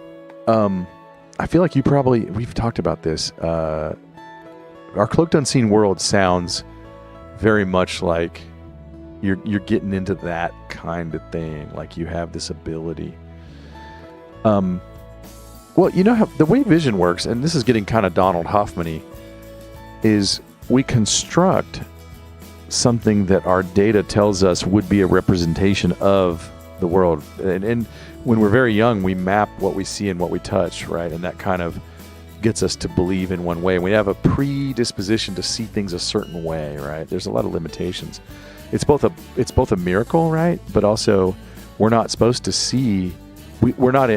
I feel like we've talked about this. Our Cloaked Unseen world sounds very much like you're getting into that kind of thing. Like you have this ability. Well, you know how the way vision works, and this is getting kind of Donald Hoffman-y, is we construct something that our data tells us would be a representation of the world. And when we're very young, we map what we see and what we touch, right? And that kind of gets us to believe in one way. We have a predisposition to see things a certain way, right? There's a lot of limitations. It's both a miracle, right? But also we're not supposed to see. We're not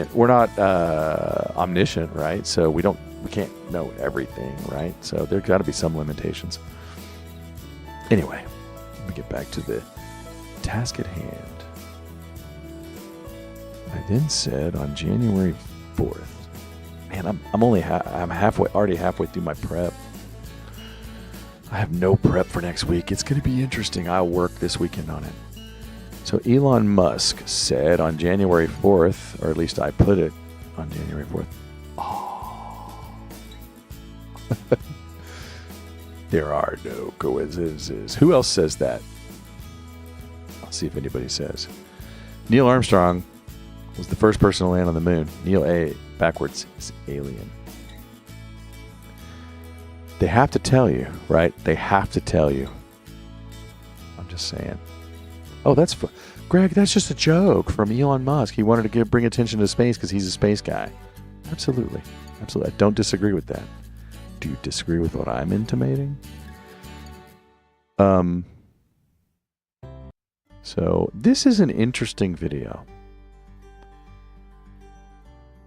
omniscient, right? So we can't know everything, right? So there's got to be some limitations. Anyway, let me get back to the task at hand. I then said on January 4th, man, I'm already halfway through my prep. I have no prep for next week. It's going to be interesting. I'll work this weekend on it. So Elon Musk said on January 4th, or at least I put it on January 4th. There are no coincidences. Who else says that? I'll see if anybody says. Neil Armstrong was the first person to land on the moon. Neil A. backwards is alien. They have to tell you, right? They have to tell you. I'm just saying. Oh, Greg, that's just a joke from Elon Musk. He wanted to bring attention to space because he's a space guy. Absolutely. I don't disagree with that. Do you disagree with what I'm intimating? So this is an interesting video.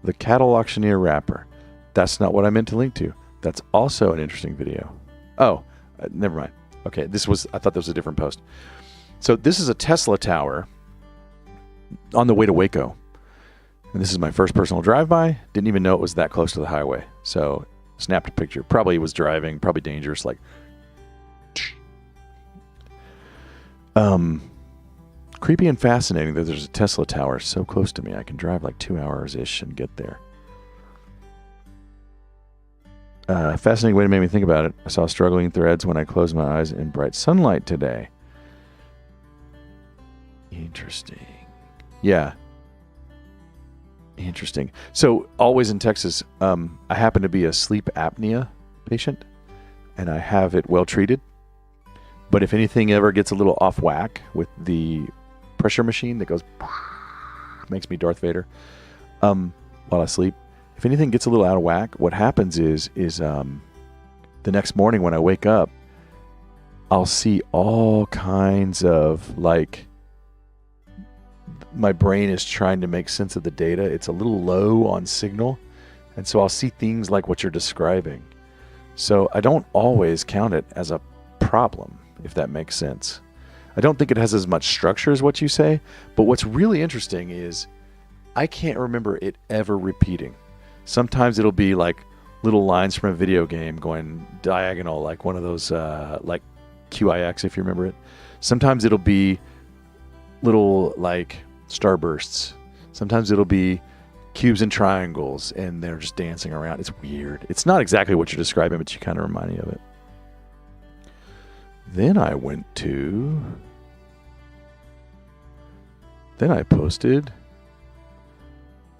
the cattle auctioneer rapper. That's not what I meant to link to. That's also an interesting video. Oh, never mind. Okay, I thought this was a different post. So this is a Tesla tower on the way to Waco. And this is my first personal drive-by. Didn't even know it was that close to the highway. So snapped a picture. Probably was driving, probably dangerous, like. Creepy and fascinating that there's a Tesla tower so close to me. I can drive like 2 hours-ish and get there. Fascinating way to make me think about it. I saw struggling threads when I closed my eyes in bright sunlight today. Interesting. Yeah. Interesting. So, always in Texas, I happen to be a sleep apnea patient, and I have it well treated. But if anything ever gets a little off whack with the pressure machine that goes, makes me Darth Vader, while I sleep, if anything gets a little out of whack, what happens is the next morning when I wake up, I'll see all kinds of, like, my brain is trying to make sense of the data. It's a little low on signal. And so I'll see things like what you're describing. So I don't always count it as a problem, if that makes sense. I don't think it has as much structure as what you say. But what's really interesting is I can't remember it ever repeating. Sometimes it'll be like little lines from a video game going diagonal, like one of those, like QIX, if you remember it. Sometimes it'll be little, like, starbursts. Sometimes it'll be cubes and triangles, and they're just dancing around. It's weird. It's not exactly what you're describing, but you kind of remind me of it. Then I posted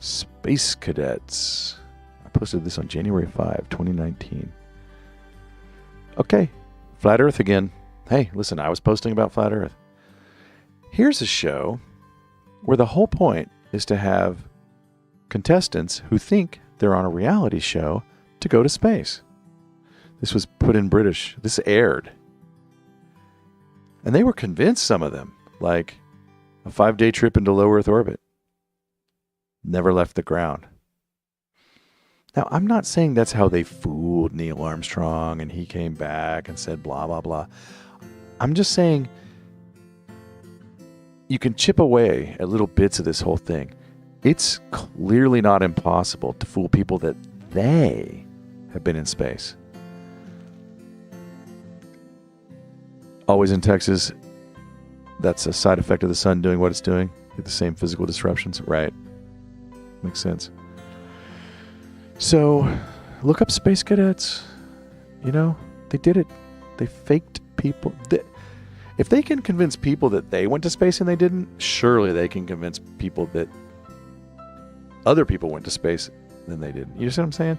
Space Cadets. I posted this on January 5, 2019. Okay, Flat Earth again. Hey, listen, I was posting about Flat Earth. Here's a show where the whole point is to have contestants who think they're on a reality show to go to space. This was put in British. This aired. And they were convinced, some of them, like a 5-day trip into low Earth orbit. Never left the ground. Now, I'm not saying that's how they fooled Neil Armstrong and he came back and said blah, blah, blah. I'm just saying you can chip away at little bits of this whole thing. It's clearly not impossible to fool people that they have been in space. Always in Texas, that's a side effect of the sun doing what it's doing. Get the same physical disruptions. Right. Makes sense. So, look up Space Cadets. You know, they did it. They faked people. If they can convince people that they went to space and they didn't, surely they can convince people that other people went to space and they didn't. You see what I'm saying?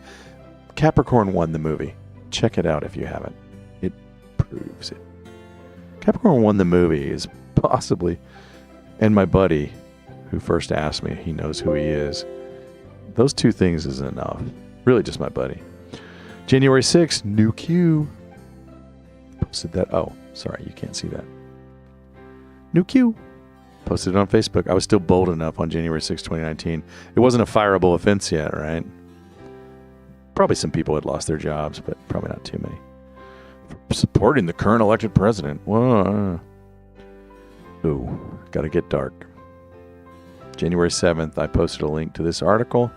Capricorn won the movie. Check it out if you haven't. It proves it. Capricorn won the movie is possibly, and my buddy who first asked me, he knows who he is. Those two things is enough. Really just my buddy. January 6th, new Q. Posted that. Oh, sorry, you can't see that. New Q. Posted it on Facebook. I was still bold enough on January 6, 2019. It wasn't a fireable offense yet, right? Probably some people had lost their jobs, but probably not too many. For supporting the current elected president. Whoa. Ooh, gotta get dark. January 7th, I posted a link to this article.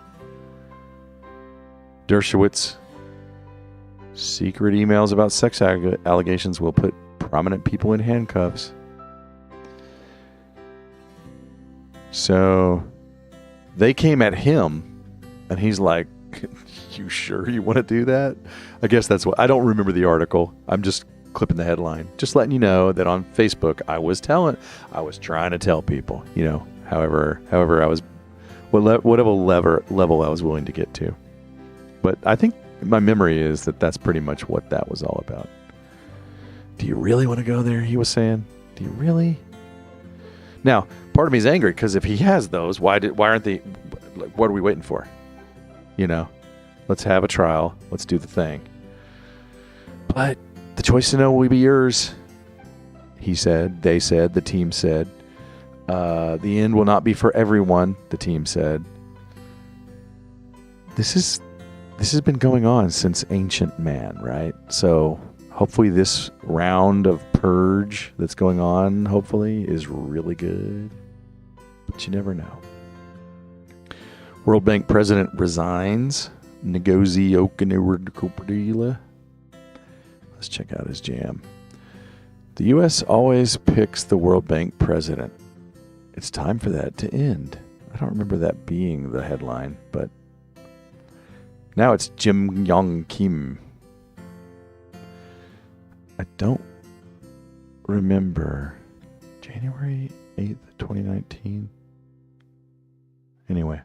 Dershowitz. Secret emails about sex allegations will put prominent people in handcuffs. So they came at him, and he's like, you sure you want to do that? I guess that's what, I don't remember the article. I'm just clipping the headline. Just letting you know that on Facebook, I was trying to tell people, you know, however I was, whatever level I was willing to get to. But I think my memory is that that's pretty much what that was all about. Do you really want to go there? He was saying. Do you really? Now, part of me is angry because if he has those, why aren't they? What are we waiting for? You know, let's have a trial. Let's do the thing. But the choice to know will be yours. He said. They said. The team said. The end will not be for everyone. The team said. this has been going on since ancient man, right? So hopefully this round of purge that's going on, hopefully, is really good. But you never know. World Bank president resigns. Ngozi Okonjo-Iweala. Let's check out his jam. The U.S. always picks the World Bank president. It's time for that to end. I don't remember that being the headline, but now it's Jim Yong Kim. I don't remember. January 8th, 2019. Anyway.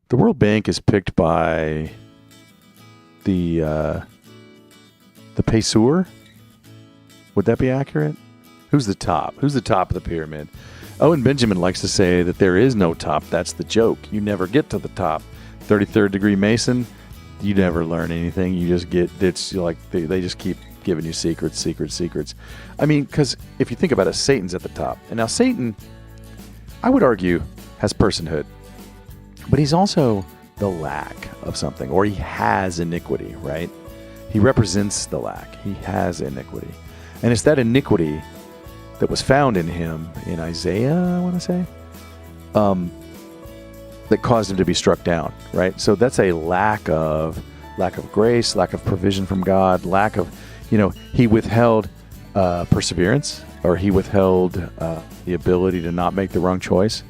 The World Bank is picked by the Payseur. Would that be accurate? Who's the top? Who's the top of the pyramid? Owen Benjamin likes to say that there is no top. That's the joke. You never get to the top. 33rd degree Mason, you never learn anything. You just get, it's like they just keep giving you secrets. I mean, because if you think about it, Satan's at the top. And now Satan, I would argue, has personhood. But he's also the lack of something, or he has iniquity, right? He represents the lack. He has iniquity. And it's that iniquity that was found in him in Isaiah, I want to say, that caused him to be struck down, right? So that's a lack of grace, lack of provision from God, lack of, he withheld perseverance, or he withheld the ability to not make the wrong choice.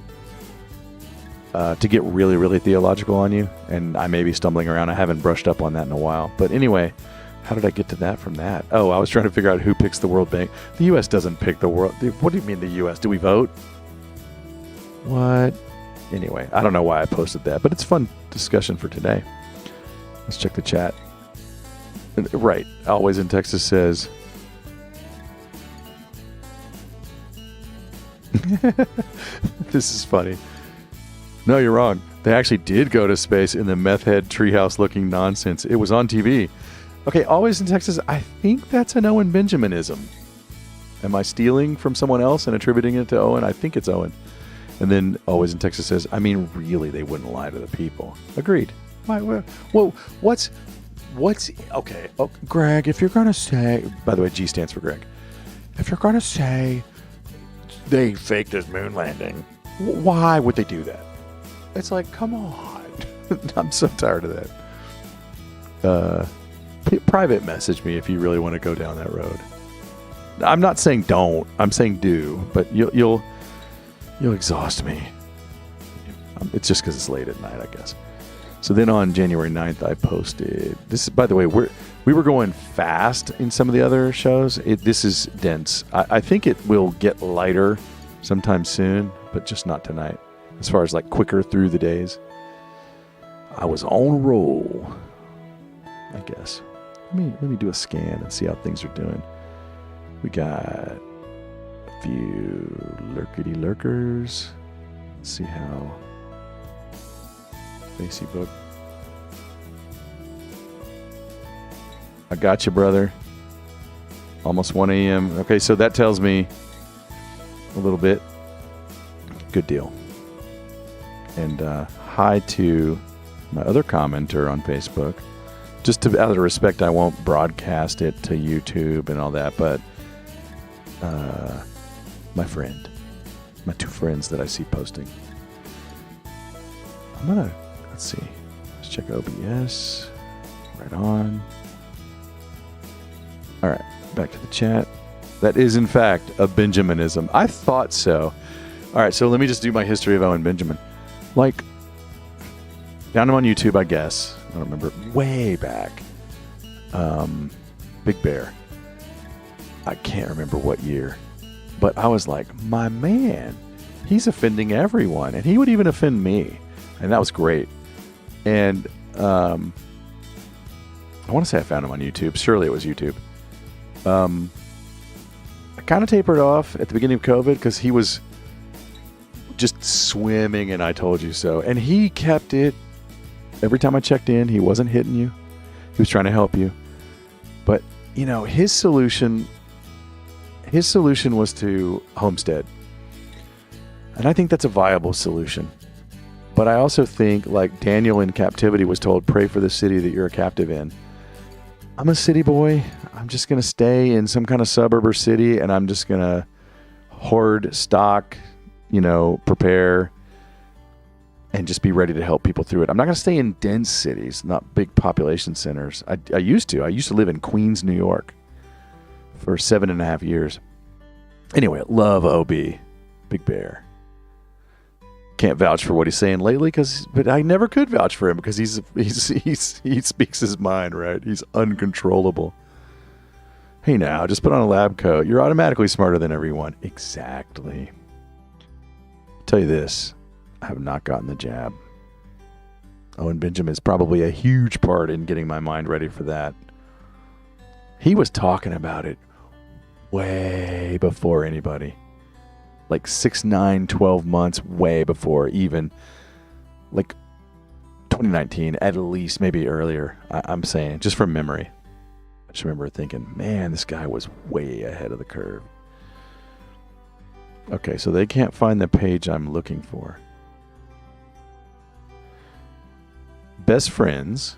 To get really, really theological on you, and I may be stumbling around. I haven't brushed up on that in a while. But anyway, how did I get to that from that? Oh, I was trying to figure out who picks the World Bank. The U.S. doesn't pick the world. What do you mean the U.S.? Do we vote? What? Anyway, I don't know why I posted that, but it's fun discussion for today. Let's check the chat. Right. Always in Texas says... This is funny. No, you're wrong. They actually did go to space in the meth head treehouse looking nonsense. It was on TV. Okay, Always in Texas, I think that's an Owen Benjaminism. Am I stealing from someone else and attributing it to Owen? I think it's Owen. And then Always in Texas says, I mean, really, they wouldn't lie to the people. Agreed. Whoa, what's, okay, Greg, if you're going to say, by the way, G stands for Greg. If you're going to say they faked his moon landing, why would they do that? It's like, come on. I'm so tired of that. Private message me if you really want to go down that road. I'm not saying don't. I'm saying do. But you'll exhaust me. It's just because it's late at night, I guess. So then on January 9th, I posted... This is, by the way, we were going fast in some of the other shows. This is dense. I think it will get lighter sometime soon, but just not tonight. As far as like quicker through the days. I was on a roll, I guess. Let me do a scan and see how things are doing. We got a few lurkety lurkers. Let's see how Facebook. I got you, brother. Almost 1 a.m. Okay, so that tells me a little bit. Good deal. And hi to my other commenter on Facebook. Just out of respect, I won't broadcast it to YouTube and all that, but my friend, my two friends that I see posting. Let's see. Let's check OBS. Right on. All right, back to the chat. That is, in fact, a Benjaminism. I thought so. All right, so let me just do my history of Owen Benjamin. Like, found him on YouTube, I guess. I don't remember. Way back. Big Bear. I can't remember what year. But I was like, my man, he's offending everyone. And he would even offend me. And that was great. And I want to say I found him on YouTube. Surely it was YouTube. I kind of tapered off at the beginning of COVID because he was just swimming in I Told You So. And he kept it. Every time I checked in, he wasn't hitting you. He was trying to help you. But, his solution was to homestead. And I think that's a viable solution. But I also think, like Daniel in captivity was told, pray for the city that you're a captive in. I'm a city boy. I'm just going to stay in some kind of suburb or city, and I'm just going to hoard stock, prepare, and just be ready to help people through it. I'm not going to stay in dense cities, not big population centers. I used to. I used to live in Queens, New York for 7.5 years. Anyway, love OB, Big Bear. Can't vouch for what he's saying lately, but I never could vouch for him because he speaks his mind, right? He's uncontrollable. Hey now, just put on a lab coat. You're automatically smarter than everyone. Exactly. I'll tell you this, I have not gotten the jab. Owen Benjamin is probably a huge part in getting my mind ready for that. He was talking about it way before anybody. Like 6, 9, 12 months way before even, like 2019 at least, maybe earlier. I'm saying, just from memory. I just remember thinking, man, this guy was way ahead of the curve. Okay, so they can't find the page I'm looking for. Best friends.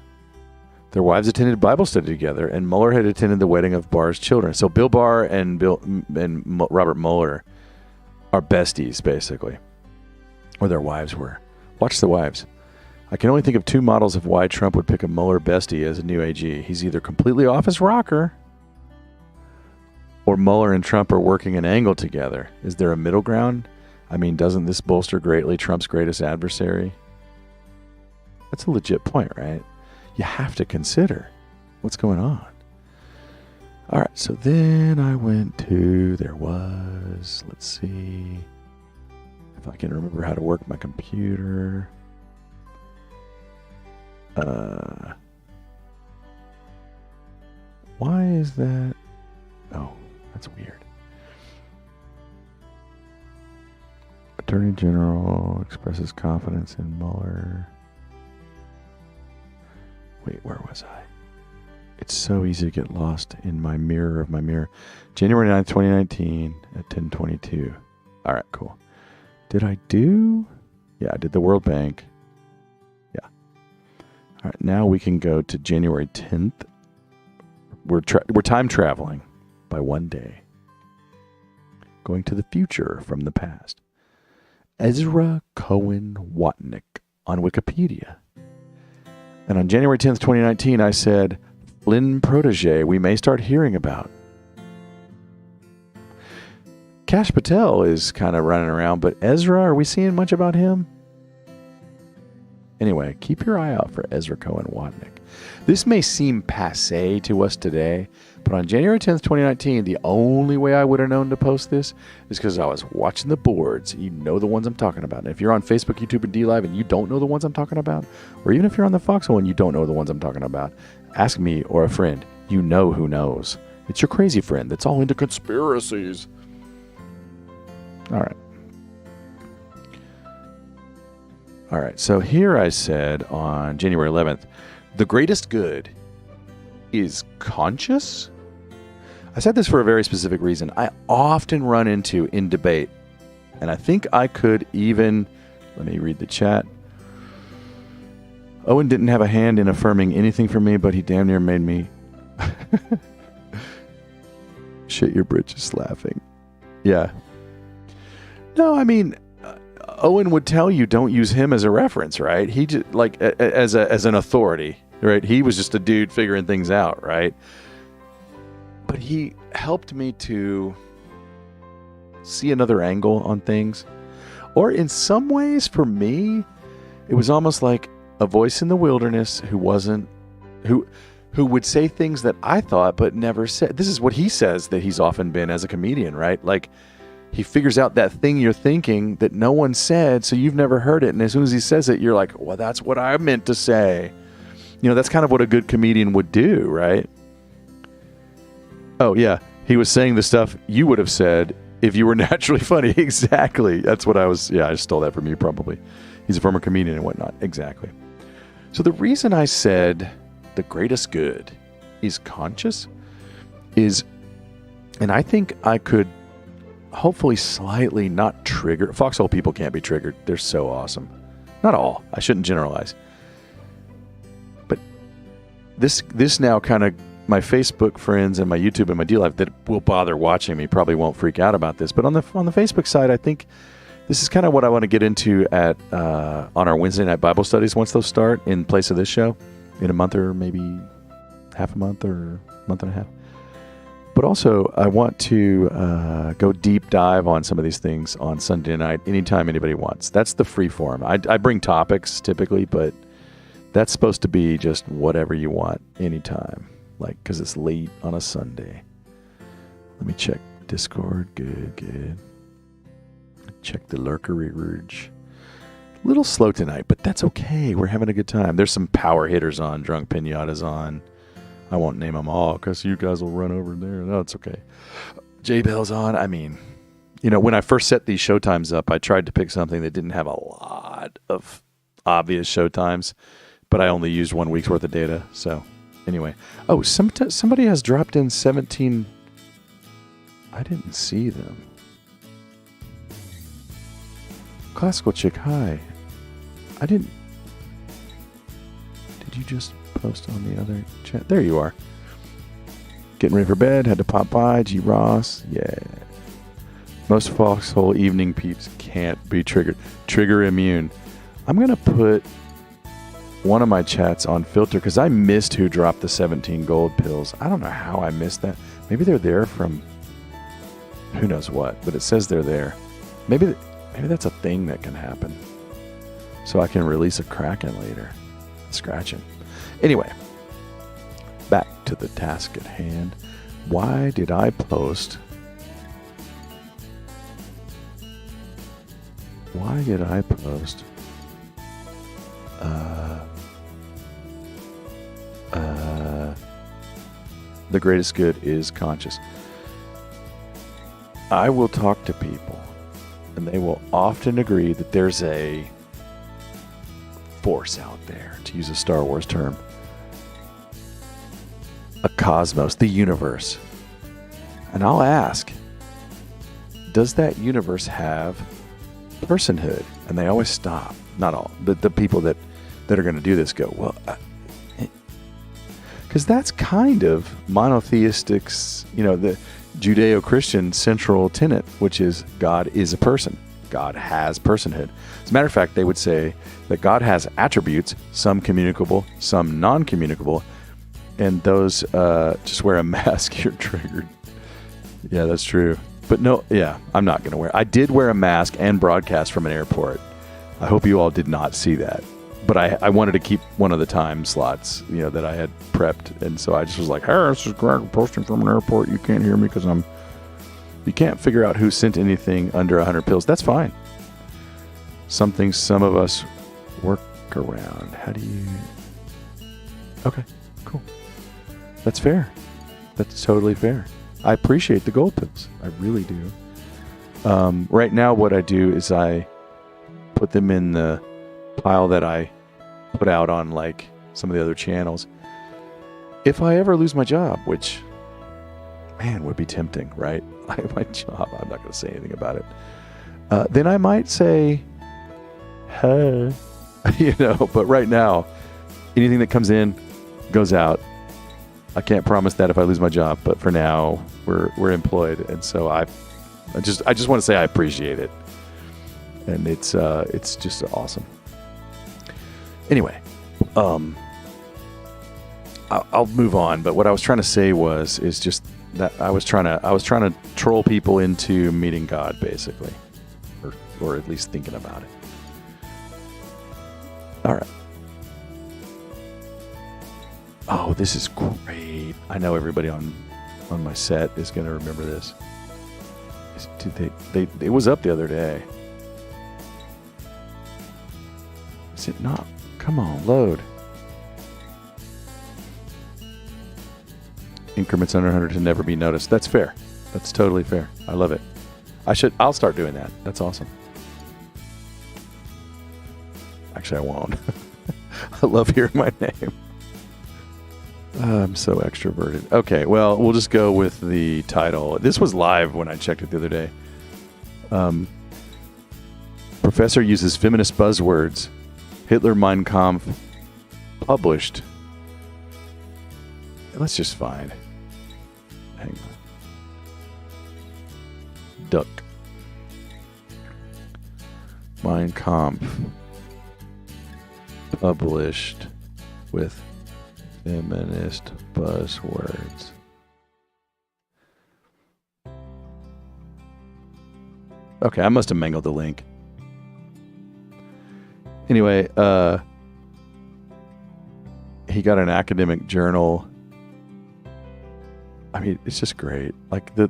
Their wives attended Bible study together, and Mueller had attended the wedding of Barr's children. So Bill Barr and Robert Mueller are besties, basically. Or their wives were. Watch the wives. I can only think of 2 models of why Trump would pick a Mueller bestie as a new AG. He's either completely off his rocker, or Mueller and Trump are working an angle together. Is there a middle ground? I mean, doesn't this bolster greatly Trump's greatest adversary? That's a legit point, right? You have to consider what's going on. All right, so then I went to, let's see if I can remember how to work my computer. Why is that? Oh, that's weird. Attorney General expresses confidence in Mueller. Wait, where was I? It's so easy to get lost in my mirror of my mirror. January 9th, 2019 at 10:22. All right, cool. Did I do? Yeah, I did the World Bank. Yeah. All right, now we can go to January 10th. We're time traveling by one day. Going to the future from the past. Ezra Cohen Watnick on Wikipedia. And on January 10th, 2019, I said, Flynn protege we may start hearing about. Kash Patel is kind of running around, but Ezra, are we seeing much about him? Anyway, keep your eye out for Ezra Cohen Watnick. This may seem passé to us today, but on January 10th, 2019, the only way I would have known to post this is because I was watching the boards. You know the ones I'm talking about. And if you're on Facebook, YouTube, and DLive and you don't know the ones I'm talking about, or even if you're on the Foxhole and you don't know the ones I'm talking about, ask me or a friend. You know who knows. It's your crazy friend that's all into conspiracies. All right, so here I said on January 11th, the greatest good is conscious? I said this for a very specific reason. I often run into in debate, and I think I could even, let me read the chat. Owen didn't have a hand in affirming anything for me, but he damn near made me shit your britches laughing. Yeah. No, I mean, Owen would tell you don't use him as a reference, right? He just like as an authority, right? He was just a dude figuring things out, right? But he helped me to see another angle on things. Or in some ways, for me, it was almost like a voice in the wilderness who would say things that I thought but never said. This is what he says that he's often been as a comedian, right? Like, he figures out that thing you're thinking that no one said, so you've never heard it. And as soon as he says it, you're like, well, that's what I meant to say. You know, that's kind of what a good comedian would do, right? Oh, yeah. He was saying the stuff you would have said if you were naturally funny. Exactly. That's what I was. Yeah, I stole that from you probably. He's a former comedian and whatnot. Exactly. So the reason I said the greatest good is conscious is, and I think I could hopefully slightly not trigger. Foxhole people can't be triggered. They're so awesome. Not all. I shouldn't generalize. But this now kind of, my Facebook friends and my YouTube and my DLive that will bother watching me probably won't freak out about this. But on the Facebook side, I think this is kind of what I want to get into at on our Wednesday night Bible studies once those start in place of this show in a month or maybe half a month or a month and a half. But also, I want to go deep dive on some of these things on Sunday night anytime anybody wants. That's the free form. I bring topics typically, but that's supposed to be just whatever you want anytime. Like, because it's late on a Sunday. Let me check Discord. Good. Check the lurkery rouge. A little slow tonight, but that's okay. We're having a good time. There's some power hitters on. Drunk Pinata's on. I won't name them all because you guys will run over there. No, it's okay. J-Bell's on. I mean, when I first set these show times up, I tried to pick something that didn't have a lot of obvious show times, but I only used 1 week's worth of data. So anyway. Oh, somebody has dropped in 17. I didn't see them. Classical Chick, hi. I didn't. Did you just post on the other chat? There you are. Getting ready for bed. Had to pop by. G. Ross. Yeah. Most foxhole evening peeps can't be triggered. Trigger immune. I'm going to put one of my chats on filter because I missed who dropped the 17 gold pills. I don't know how I missed that. Maybe they're there from who knows what, but it says they're there. Maybe that's a thing that can happen. So I can release a Kraken later. Scratching. Anyway, back to the task at hand. Why did I post? The greatest good is conscious. I will talk to people, and they will often agree that there's a force out there, to use a Star Wars term. A cosmos, the universe. And I'll ask, does that universe have personhood? And they always stop. Not all, but the people that are going to do this go, well, because that's kind of monotheistic's, the Judeo-Christian central tenet, which is God is a person. God has personhood. As a matter of fact, they would say that God has attributes, some communicable, some non-communicable, and those, just wear a mask, you're triggered. Yeah, that's true. But no, yeah, I'm not going to wear. I did wear a mask and broadcast from an airport. I hope you all did not see that. But I wanted to keep one of the time slots, that I had prepped. And so I just was like, hey, this is Greg posting from an airport. You can't hear me because you can't figure out who sent anything under 100 pills. That's fine. Something some of us work around. How do you... Okay, cool. That's fair. That's totally fair. I appreciate the gold pills. I really do. Right now, what I do is I put them in the pile that I put out on like some of the other channels. If I ever lose my job, which, man, would be tempting, right? My job, I'm not going to say anything about it. Then I might say, hey, but right now, anything that comes in goes out. I can't promise that if I lose my job, but for now we're employed, and so I just want to say I appreciate it, and it's just awesome. Anyway, I'll move on. But what I was trying to say is just that I was trying to troll people into meeting God, basically, or at least thinking about it. All right. Oh, this is great. I know everybody on my set is going to remember this. It was up the other day. Is it not? Come on, load. Increments under 100 to never be noticed. That's fair. That's totally fair. I love it. I'll start doing that. That's awesome. Actually, I won't. I love hearing my name. I'm so extroverted. Okay, well, we'll just go with the title. This was live when I checked it the other day. Professor uses feminist buzzwords Hitler Mein Kampf published. Let's just find. Hang on. Duck. Mein Kampf published with feminist buzzwords. Okay, I must have mangled the link. Anyway, he got an academic journal. I mean, it's just great. Like the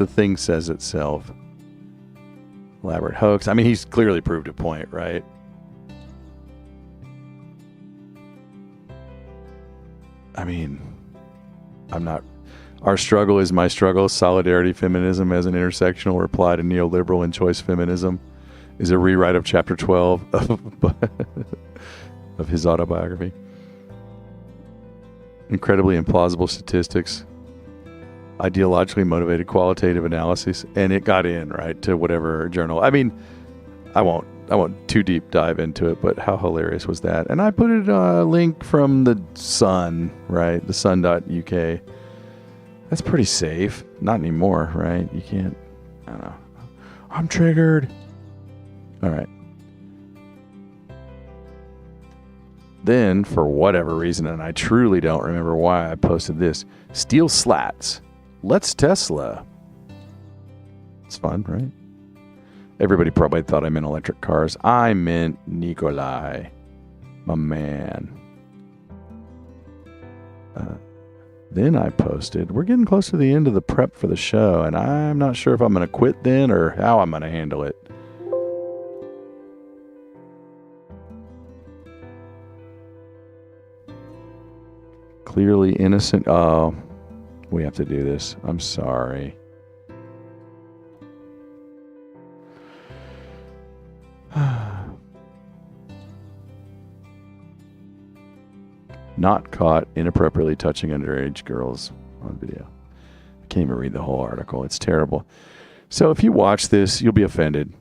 thing says itself. Elaborate hoax. I mean, he's clearly proved a point, right? I mean, I'm not. Our struggle is my struggle. Solidarity feminism as an intersectional reply to neoliberal and choice feminism is a rewrite of chapter 12 of his autobiography. Incredibly implausible statistics. Ideologically motivated qualitative analysis, and it got in right to whatever journal. I mean, I won't too deep dive into it, but how hilarious was that? And I put it a link from the Sun, right? The Sun.uk. That's pretty safe. Not anymore, right? You can't. I don't know. I'm triggered. All right. Then, for whatever reason, and I truly don't remember why I posted this, steel slats. Let's Tesla. It's fun, right? Everybody probably thought I meant electric cars. I meant Nikolai, my man. Then I posted, we're getting close to the end of the prep for the show, and I'm not sure if I'm going to quit then or how I'm going to handle it. Clearly innocent. Oh, we have to do this. I'm sorry. Not caught inappropriately touching underage girls on video. I can't even read the whole article. It's terrible. So if you watch this, you'll be offended.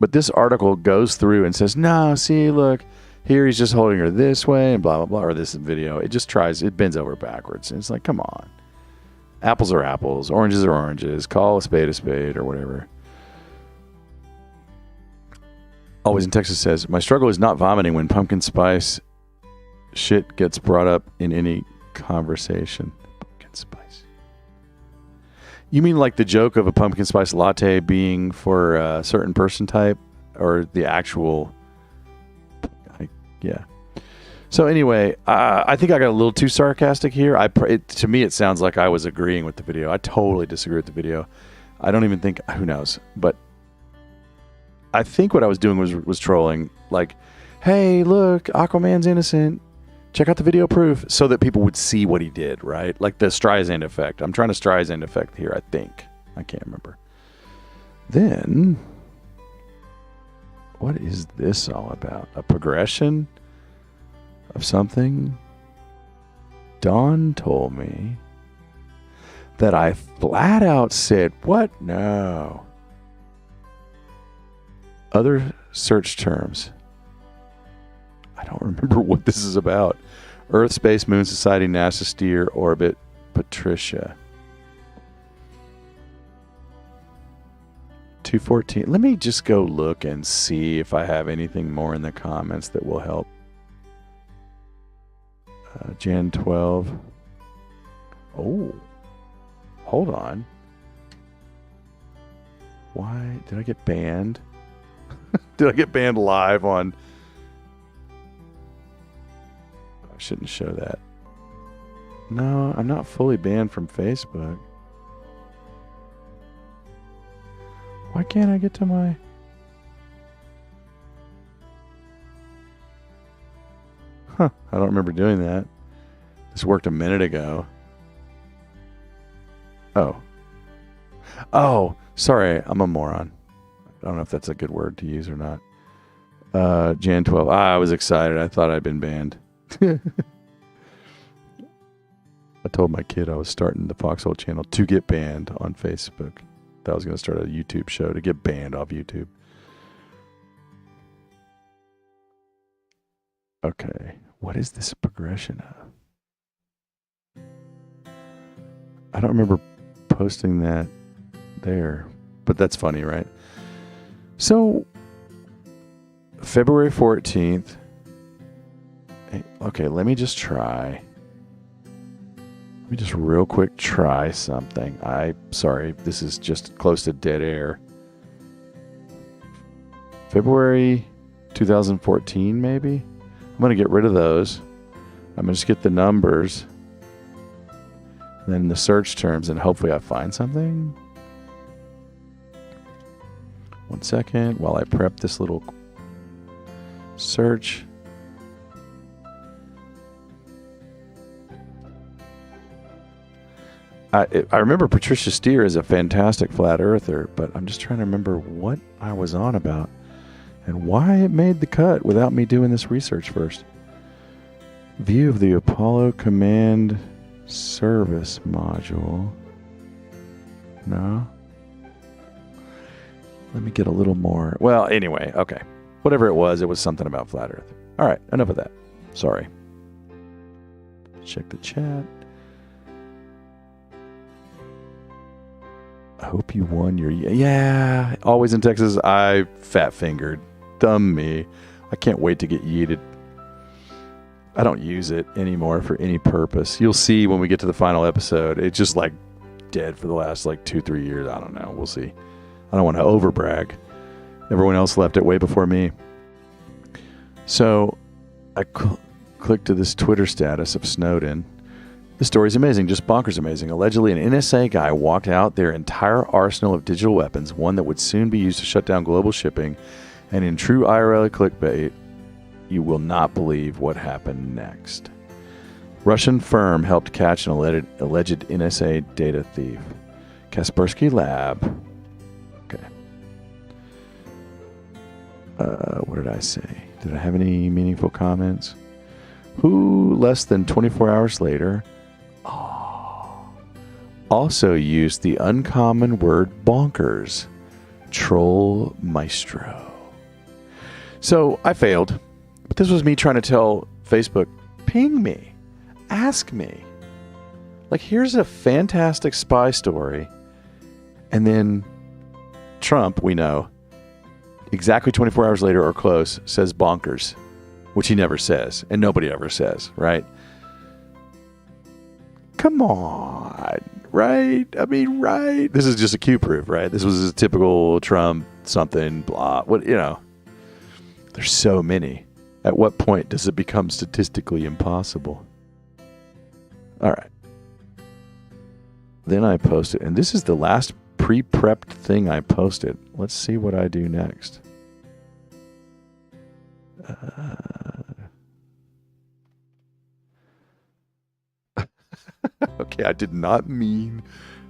But this article goes through and says, no, see, look, here he's just holding her this way and blah, blah, blah. Or this video. It just tries, it bends over backwards. And it's like, come on. Apples are apples. Oranges are oranges. Call a spade or whatever. Always in Texas says, my struggle is not vomiting when pumpkin spice shit gets brought up in any conversation. Pumpkin spice. You mean like the joke of a pumpkin spice latte being for a certain person type? Or the actual... yeah. So anyway, I think I got a little too sarcastic here. To me, it sounds like I was agreeing with the video. I totally disagree with the video. I don't even think... who knows? But I think what I was doing was trolling. Like, hey, look, Aquaman's innocent. Check out the video proof, so that people would see what he did, right? Like the Streisand effect. I'm trying to Streisand effect here, I think. I can't remember. Then, what is this all about? A progression of something? Dawn told me that I flat out said, what? No. Other search terms. I don't remember what this is about. Earth, Space, Moon, Society, NASA, Steer, Orbit, Patricia. 214. Let me just go look and see if I have anything more in the comments that will help. Jan 12. Oh. Hold on. Why did I get banned? Did I get banned live on... I shouldn't show that. No, I'm not fully banned from Facebook. Why can't I get to my... Huh, I don't remember doing that. This worked a minute ago. Oh, sorry, I'm a moron. I don't know if that's a good word to use or not. Jan 12. I was excited. I thought I'd been banned. I told my kid I was starting the Foxhole channel to get banned on Facebook. That I was going to start a YouTube show to get banned off YouTube. Okay. What is this progression of? I don't remember posting that there, but that's funny, right? So, February 14th. Okay, let me just try. Let me just real quick try something. Sorry, this is just close to dead air. February 2014, maybe? I'm going to get rid of those. I'm going to just get the numbers. Then the search terms, and hopefully I find something. 1 second while I prep this little search. I remember Patricia Steer is a fantastic flat earther, but I'm just trying to remember what I was on about and why it made the cut without me doing this research first. View of the Apollo Command Service module. No. Let me get a little more. Well, anyway, okay. Whatever it was something about flat earth. All right, enough of that. Sorry. Check the chat. I hope you won your... Yeah, always in Texas. I fat-fingered. Dumb me. I can't wait to get yeeted. I don't use it anymore for any purpose. You'll see when we get to the final episode. It's just like dead for the last like 2-3 years. I don't know. We'll see. I don't want to overbrag. Everyone else left it way before me. So I clicked to this Twitter status of Snowden. The story's amazing, just bonkers amazing. Allegedly, an NSA guy walked out their entire arsenal of digital weapons, one that would soon be used to shut down global shipping. And in true IRL clickbait, you will not believe what happened next. Russian firm helped catch an alleged NSA data thief. Kaspersky Lab. Okay. What did I say? Did I have any meaningful comments? Who, less than 24 hours later... also used the uncommon word bonkers. Troll maestro. So I failed. But this was me trying to tell Facebook, ping me. Ask me. Like, here's a fantastic spy story. And then Trump, we know, exactly 24 hours later or close, says bonkers. Which he never says. And nobody ever says, right? Come on, right? I mean, right? This is just a Q-proof, right? This was a typical Trump something, blah. What, you know. There's so many. At what point does it become statistically impossible? All right. Then I posted, and this is the last pre-prepped thing I posted. Let's see what I do next. Okay, I did not mean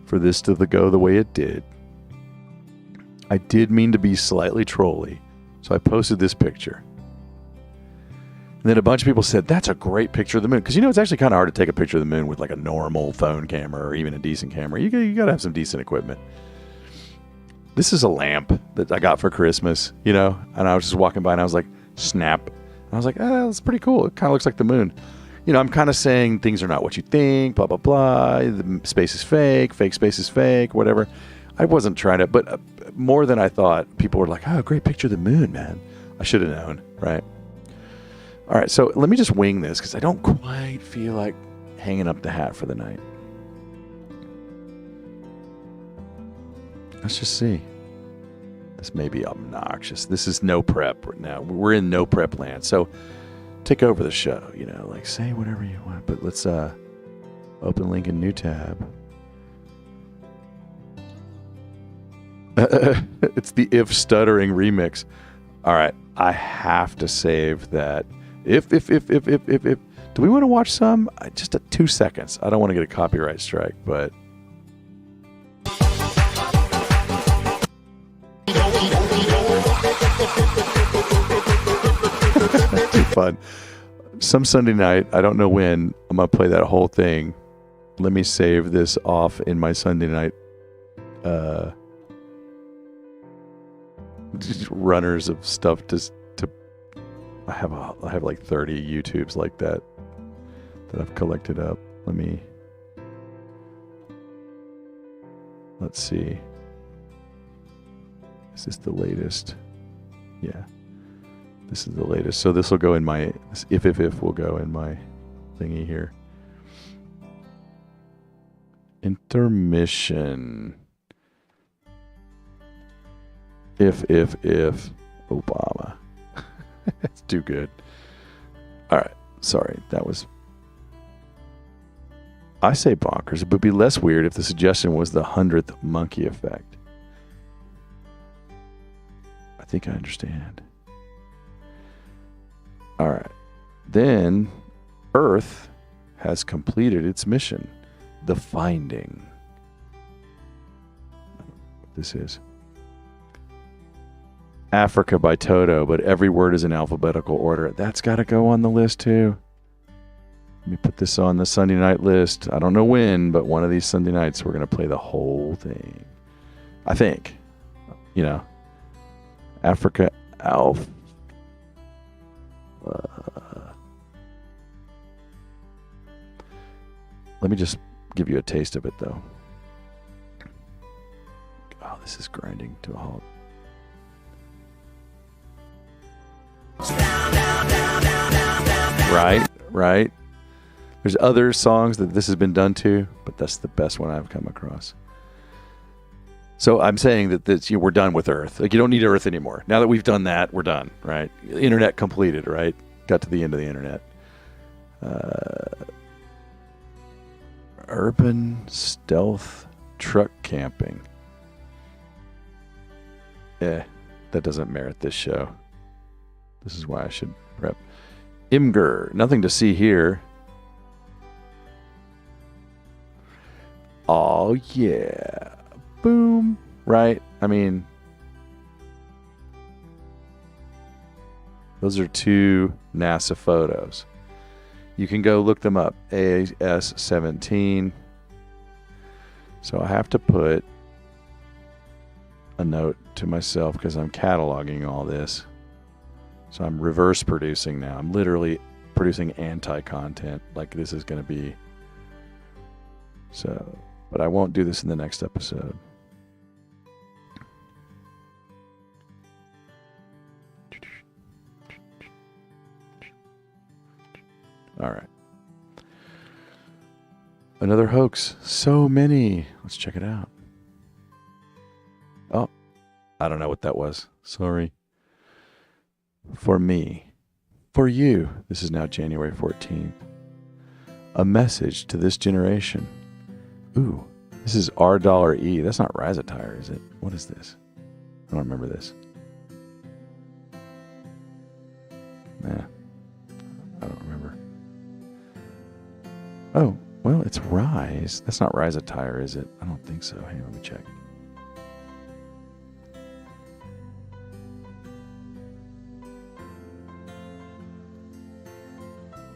for this to go the way it did. I did mean to be slightly trolly, so I posted this picture. And then a bunch of people said, that's a great picture of the moon. Because, you know, it's actually kind of hard to take a picture of the moon with like a normal phone camera or even a decent camera. You got to have some decent equipment. This is a lamp that I got for Christmas, you know, and I was just walking by and I was like, snap. And I was like, that's pretty cool. It kind of looks like the moon. You know, I'm kind of saying things are not what you think, blah, blah, blah. The space is fake space is fake, whatever. I wasn't trying to, but more than I thought, people were like, oh, great picture of the moon, man. I should have known, right? All right, so let me just wing this because I don't quite feel like hanging up the hat for the night. Let's just see. This may be obnoxious. This is no prep right now. We're in no prep land. So take over the show, you know, like say whatever you want. But let's open link in new tab. It's the If Stuttering remix. All right, I have to save that. If. Do we want to watch some? Just 2 seconds. I don't want to get a copyright strike, but. Too fun. Some Sunday night, I don't know when, I'm going to play that whole thing. Let me save this off in my Sunday night runners of stuff to I have like 30 YouTubes like that I've collected up. Let's see. Is this the latest? Yeah. This is the latest. So this will go in my, if will go in my thingy here. Intermission. If Obama. That's too good. All right. Sorry. That was, I say bonkers. It would be less weird if the suggestion was the 100th monkey effect. I think I understand. All right. Then Earth has completed its mission. The Finding. I don't know what this is. Africa by Toto, but every word is in alphabetical order. That's got to go on the list too. Let me put this on the Sunday night list. I don't know when, but one of these Sunday nights we're going to play the whole thing. I think. You know. Africa Alpha. Let me just give you a taste of it, though. Oh, this is grinding to a halt. Right. There's other songs that this has been done to, but that's the best one I've come across. So I'm saying that we're done with Earth. Like, you don't need Earth anymore. Now that we've done that, we're done, right? Internet completed, right? Got to the end of the internet. Urban stealth truck camping. That doesn't merit this show. This is why I should prep. Imgur, nothing to see here. Oh, yeah. Boom. Right? I mean, those are two NASA photos. You can go look them up. s1e7. So I have to put a note to myself because I'm cataloging all this. So I'm reverse producing now. I'm literally producing anti-content. Like this is going to be. So, but I won't do this in the next episode. All right. Another hoax. So many. Let's check it out. Oh, I don't know what that was. Sorry. For me. For you. This is now January 14th. A message to this generation. Ooh, this is R$E. That's not Razatire, is it? What is this? I don't remember this. Nah. I don't remember. Oh, well, it's Rise. That's not Razatire, is it? I don't think so. Hang on, let me check.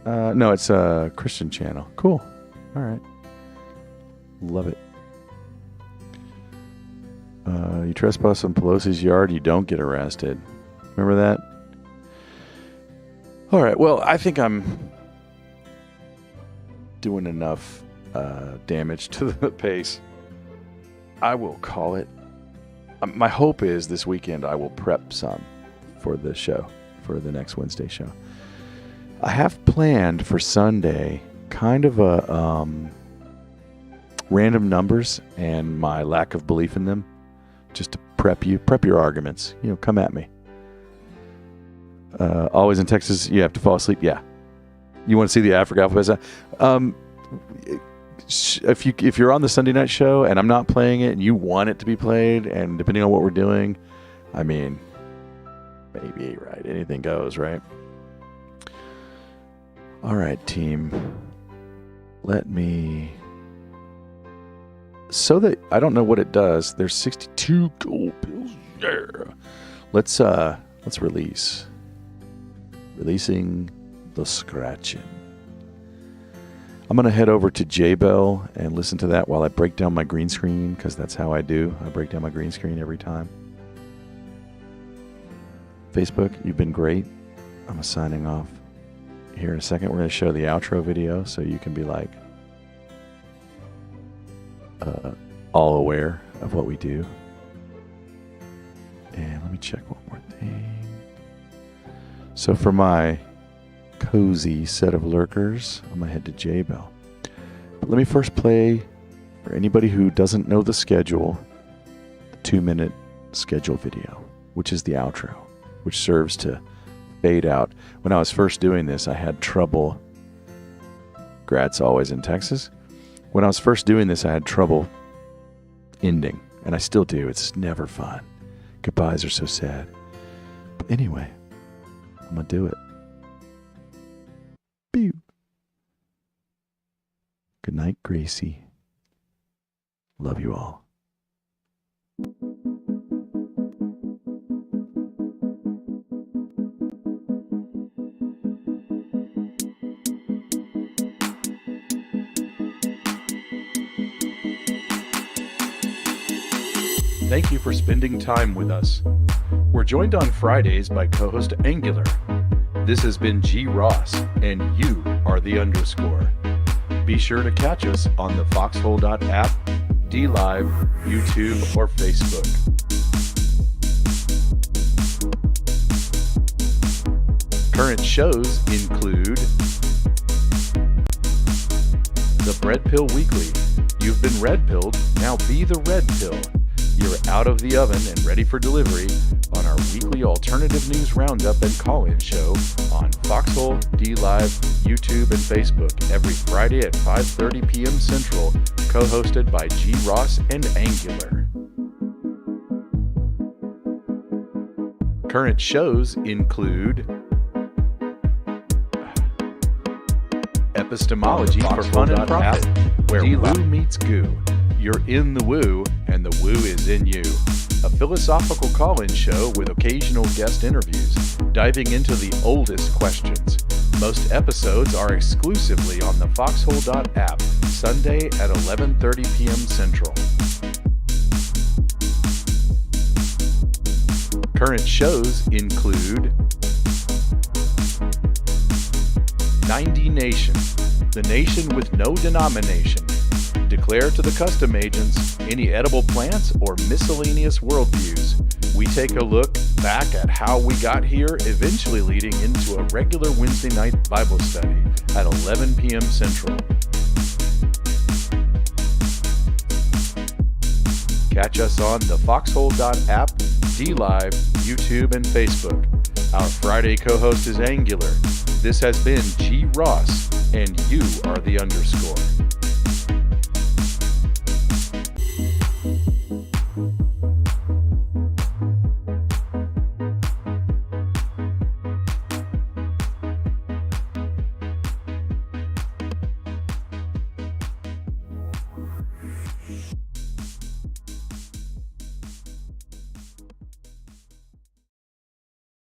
No, it's a Christian channel. Cool. All right. Love it. You trespass on Pelosi's yard, you don't get arrested. Remember that? All right. Well, I think I'm doing enough damage to the pace. I will call it. My hope is this weekend I will prep some for the show, for the next Wednesday show. I have planned for Sunday kind of a random numbers and my lack of belief in them, just to prep your arguments. You know, come at me. Always in Texas, you have to fall asleep. Yeah. You want to see the Africa alphabet? If you're on the Sunday night show and I'm not playing it and you want it to be played, and depending on what we're doing, I mean, maybe, right? Anything goes, right? All right, team. Let me. So that I don't know what it does. There's 62 gold pills. Yeah. Let's release. Releasing the scratching. I'm going to head over to J-Bell and listen to that while I break down my green screen, because that's how I do. I break down my green screen every time. Facebook, you've been great. I'm signing off here in a second. We're going to show the outro video so you can be like all aware of what we do. And let me check one more thing. So for my cozy set of lurkers, I'm going to head to J-Bell. But let me first play, for anybody who doesn't know the schedule, the 2-minute schedule video, which is the outro, which serves to fade out. When I was first doing this, I had trouble. Grad's always in Texas. When I was first doing this, I had trouble ending, and I still do. It's never fun. Goodbyes are so sad. But anyway, I'm going to do it. Pew. Good night, Gracie. Love you all. Thank you for spending time with us. We're joined on Fridays by co-host Angular. This has been G. Ross, and you are the underscore. Be sure to catch us on the foxhole.app, DLive, YouTube, or Facebook. Current shows include the Bread Pill Weekly. You've been red pilled, now be the red pill. You're out of the oven and ready for delivery on our weekly alternative news roundup and call-in show on Foxhole, DLive, YouTube, and Facebook every Friday at 5:30 p.m. Central, co-hosted by G. Ross and Angular. Current shows include Epistemology for Fun and Profit, where woo meets goo. You're in the woo, and the woo is in you. A philosophical call-in show with occasional guest interviews, diving into the oldest questions. Most episodes are exclusively on the foxhole.app, Sunday at 11:30 p.m. Central. Current shows include 9dNation, the nation with no denomination. Declare to the custom agents any edible plants or miscellaneous worldviews. We take a look back at how we got here, eventually leading into a regular Wednesday night Bible study at 11 p.m. Central. Catch us on the foxhole.app, DLive, YouTube, and Facebook. Our Friday co-host is Angular. This has been G. Ross, and you are the underscore.